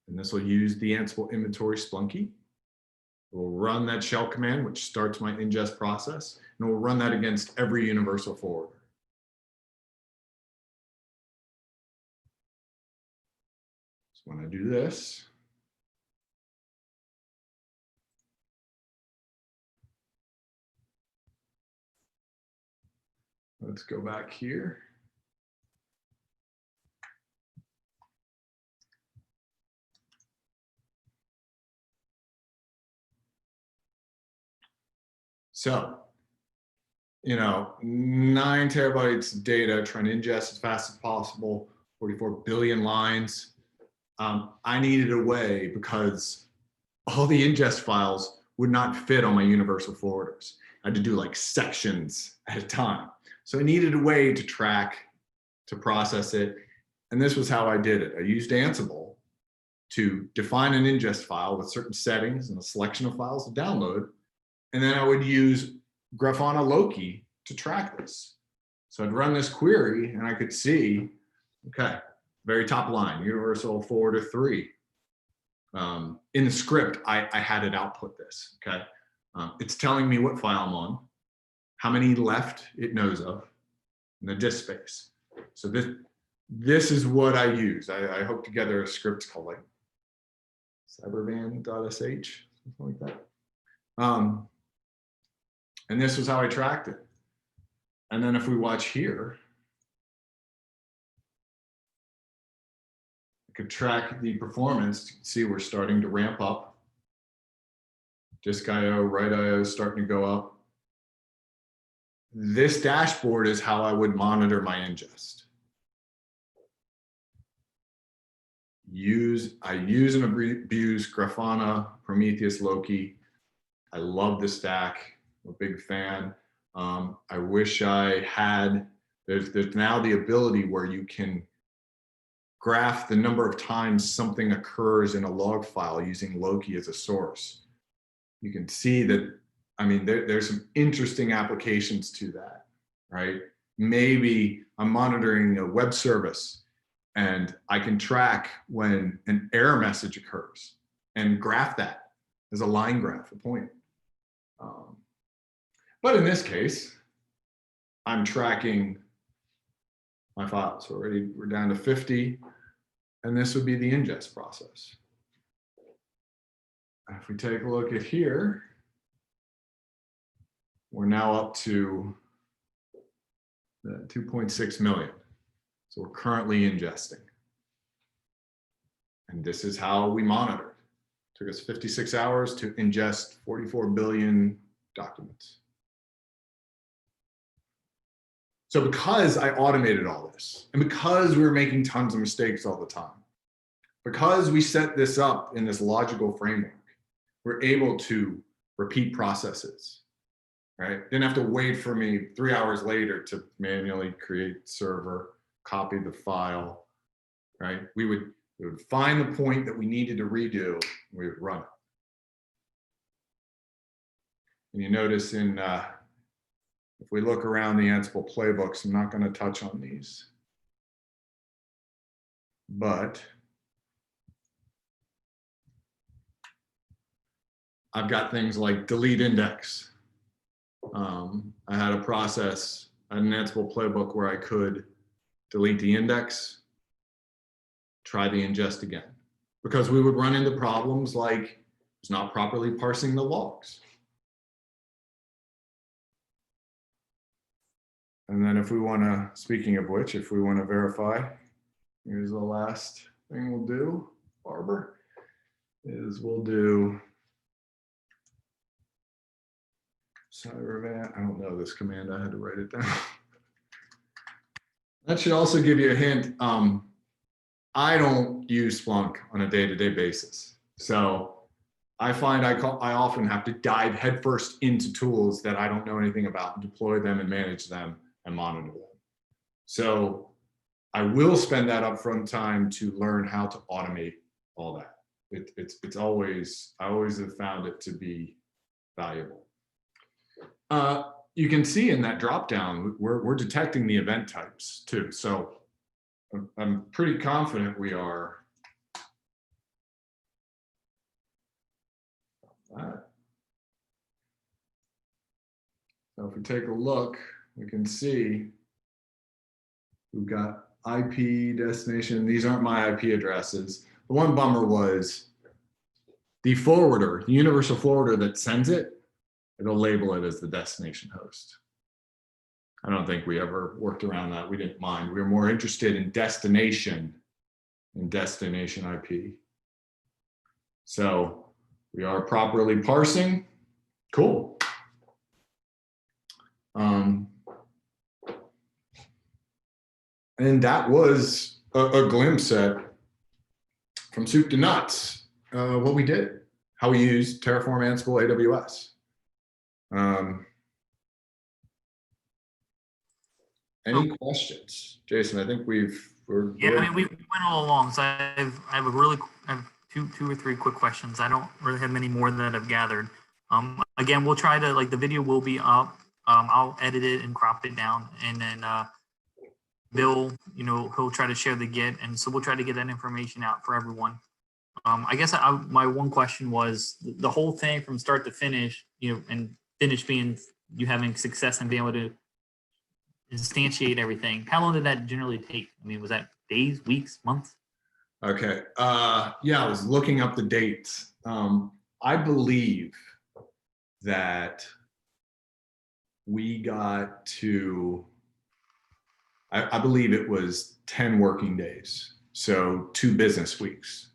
B: And this will use the Ansible inventory Splunky. We'll run that shell command, which starts my ingest process, and we'll run that against every universal forwarder. So when I do this, let's go back here. So, 9 terabytes of data, trying to ingest as fast as possible, 44 billion lines. I needed a way, because all the ingest files would not fit on my universal forwarders. I had to do like sections at a time. So I needed a way to track, to process it. And this was how I did it. I used Ansible to define an ingest file with certain settings and a selection of files to download. And then I would use Grafana Loki to track this. So I'd run this query and I could see, okay, very top line, universal forwarder 3. In the script, I had it output this, okay? It's telling me what file I'm on, how many left it knows of, and the disk space. So this is what I use. I hooked together a script called like cybervan.sh, something like that. And this was how I tracked it. And then if we watch here, I could track the performance. You can see we're starting to ramp up. Disk IO, write IO starting to go up. This dashboard is how I would monitor my ingest. I use and abuse Grafana, Prometheus, Loki. I love the stack. I'm a big fan. I wish I had, there's now the ability where you can graph the number of times something occurs in a log file using Loki as a source. You can see that, I mean, there's some interesting applications to that, right? Maybe I'm monitoring a web service and I can track when an error message occurs and graph that as a line graph, a point. But in this case, I'm tracking my files. So we're down to 50, and this would be the ingest process. If we take a look at here, we're now up to 2.6 million. So we're currently ingesting. And this is how we monitor. It took us 56 hours to ingest 44 billion documents. So because I automated all this, and because we were making tons of mistakes all the time, because we set this up in this logical framework, we're able to repeat processes, right? Didn't have to wait for me 3 hours later to manually create server, copy the file, right? We would find the point that we needed to redo, and we would run it. And you notice in, if we look around the Ansible playbooks, I'm not going to touch on these, but I've got things like delete index. I had a process, an Ansible playbook where I could delete the index, try the ingest again, because we would run into problems like it's not properly parsing the logs. And then if we want to, speaking of which, if we want to verify, here's the last thing we'll do, Barbara, is we'll do cybervan. I don't know this command. I had to write it down. That should also give you a hint. I don't use Splunk on a day-to-day basis. So I find I often have to dive headfirst into tools that I don't know anything about, and deploy them and manage them and monitor them. So I will spend that upfront time to learn how to automate all that. It's always, I always have found it to be valuable. You can see in that dropdown, we're detecting the event types too. So I'm pretty confident we are. So if we take a look, we can see we've got IP destination. These aren't my IP addresses. The one bummer was the forwarder, the universal forwarder that sends it, it'll label it as the destination host. I don't think we ever worked around that. We didn't mind. We were more interested in destination and destination IP. So we are properly parsing. Cool. And that was a glimpse at, from soup to nuts, what we did, how we used Terraform, Ansible, AWS. Any questions, Jason? I think we're
A: yeah. I mean, we went all along. So I have two or three quick questions. I don't really have many more that I've gathered. Again, we'll try to, like, the video will be up. I'll edit it and crop it down, and then Bill, you know, he'll try to share the Git, and so we'll try to get that information out for everyone. I guess my one question was the whole thing from start to finish, you know, and finish being you having success and being able to instantiate everything. How long did that generally take? I mean, was that days, weeks, months?
B: Okay. Yeah, I was looking up the dates. I believe that we got to, I believe it was 10 working days. So 2 business weeks.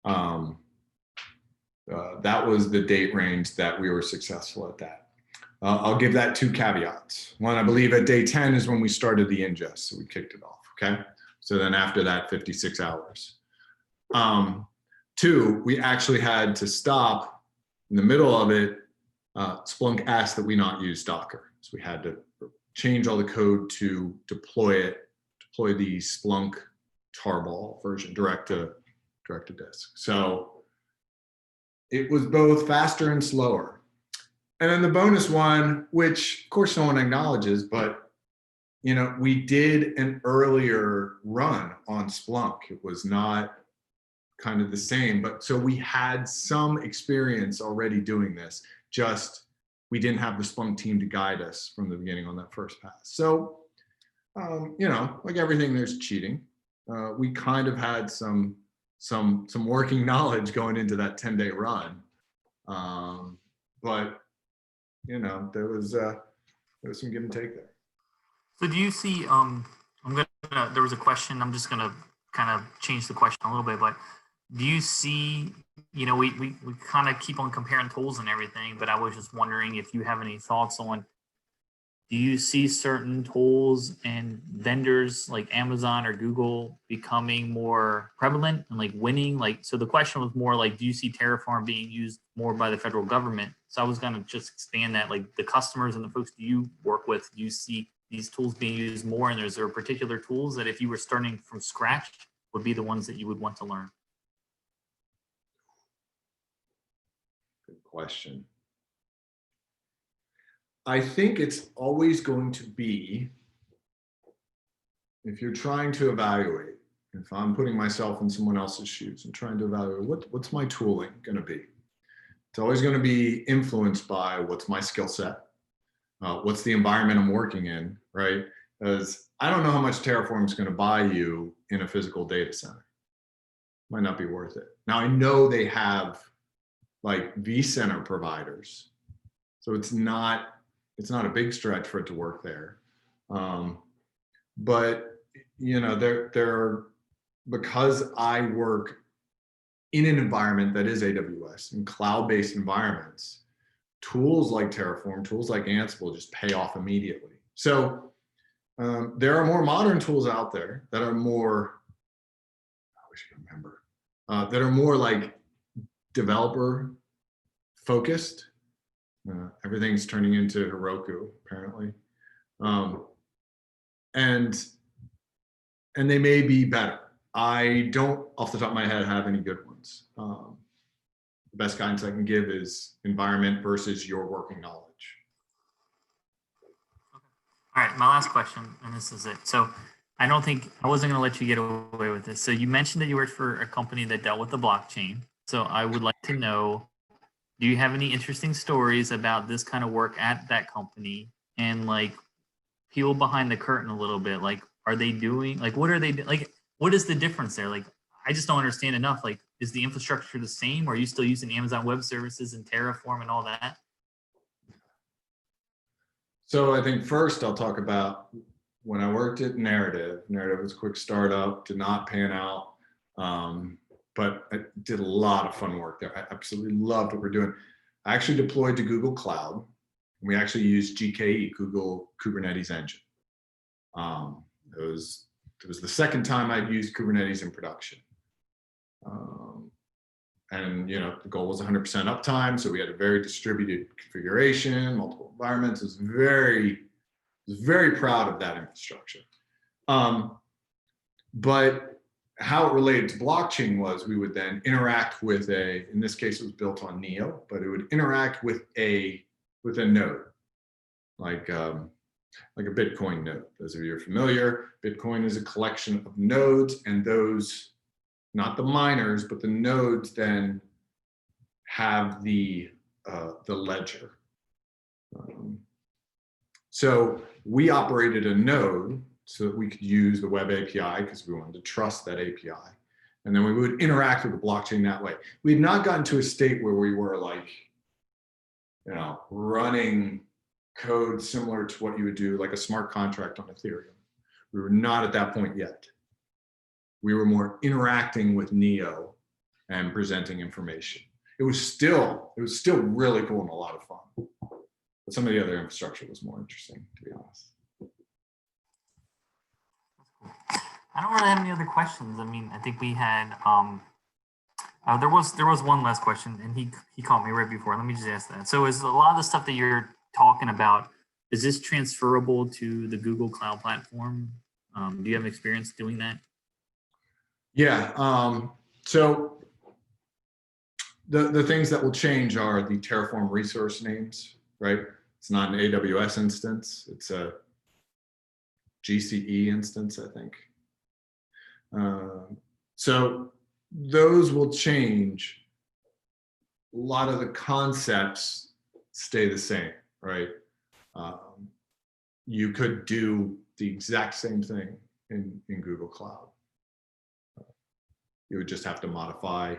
B: That was the date range that we were successful at that. I'll give that 2 caveats. One, I believe at day 10 is when we started the ingest, so we kicked it off, okay? So then after that, 56 hours. 2, we actually had to stop in the middle of it. Splunk asked that we not use Docker. So we had to change all the code to deploy the Splunk tarball version direct to disk. So it was both faster and slower. And then the bonus one, which of course no one acknowledges, but you know, we did an earlier run on Splunk. It was not kind of the same, but so we had some experience already doing this, just we didn't have the Splunk team to guide us from the beginning on that first pass. So, you know, like everything, there's cheating. We kind of had some working knowledge going into that 10-day run, but you know, there was some give and take there.
A: So do you see, there was a question, I'm just gonna kind of change the question a little bit, but do you see, you know, we kind of keep on comparing tools and everything, but I was just wondering if you have any thoughts on, do you see certain tools and vendors like Amazon or Google becoming more prevalent and like winning? Like, so the question was more like, do you see Terraform being used more by the federal government? So I was going to just expand that, like the customers and the folks that you work with, do you see these tools being used more? And is there particular tools that if you were starting from scratch would be the ones that you would want to learn?
B: Good question. I think it's always going to be, if you're trying to evaluate, if I'm putting myself in someone else's shoes and trying to evaluate what's my tooling going to be, it's always going to be influenced by what's my skill set, what's the environment I'm working in, right? Because I don't know how much Terraform is going to buy you in a physical data center. Might not be worth it. Now I know they have like vCenter providers, so it's not a big stretch for it to work there. But you know, there because I work in an environment that is AWS and cloud-based environments, tools like Terraform, tools like Ansible just pay off immediately. So there are more modern tools out there that are more, I wish I could remember, that are more like developer focused. Everything's turning into Heroku, apparently. And they may be better. I don't, off the top of my head, have any good ones. The best guidance I can give is environment versus your working knowledge.
A: All right, my last question, and this is it. So I wasn't gonna let you get away with this. So you mentioned that you worked for a company that dealt with the blockchain. So I would like to know, do you have any interesting stories about this kind of work at that company, and like peel behind the curtain a little bit? Like, are they doing, like, what are they, like, what is the difference there? Like, I just don't understand enough. Like, is the infrastructure the same? Or are you still using Amazon Web Services and Terraform and all that?
B: So I think first I'll talk about when I worked at Narrative. Narrative was a quick startup, did not pan out. But I did a lot of fun work there. I absolutely loved what we're doing. I actually deployed to Google Cloud. We actually used GKE, Google Kubernetes Engine. It was the second time I'd used Kubernetes in production. And you know, the goal was 100% uptime, so we had a very distributed configuration, multiple environments. I was very proud of that infrastructure. But how it related to blockchain was we would then interact with in this case it was built on Neo, but it would interact with a node, like a Bitcoin node. Those of you who are familiar, Bitcoin is a collection of nodes, and those, not the miners, but the nodes then have the ledger. So we operated a node so that we could use the web API because we wanted to trust that API. And then we would interact with the blockchain that way. We had not gotten to a state where we were like, running code similar to what you would do, like a smart contract on Ethereum. We were not at that point yet. We were more interacting with Neo and presenting information. It was still really cool and a lot of fun. But some of the other infrastructure was more interesting, to be honest.
A: I don't really have any other questions. I mean, I think we had, there was one last question, and he caught me right before. Let me just ask that. So is a lot of the stuff that you're talking about, is this transferable to the Google Cloud Platform? Do you have experience doing that?
B: Yeah, so the things that will change are the Terraform resource names, right? It's not an AWS instance, it's a GCE instance, I think. So those will change. A lot of the concepts stay the same, right? You could do the exact same thing in Google Cloud. You would just have to modify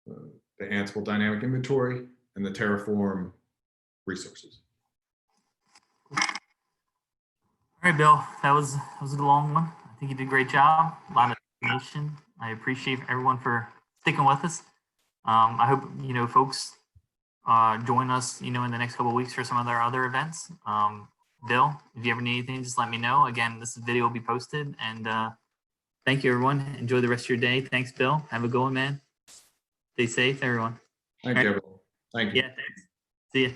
B: the Ansible dynamic inventory and the Terraform resources.
A: All right, Bill, that was a long one. I think you did a great job. A lot of information. I appreciate everyone for sticking with us. I hope folks join us in the next couple of weeks for some of our other events. Bill, if you ever need anything, just let me know. Again, this video will be posted, and thank you, everyone. Enjoy the rest of your day. Thanks, Bill. Have a good one, man. Stay safe, everyone.
B: Thank you, everyone. Thank you.
A: Yeah, thanks. See you.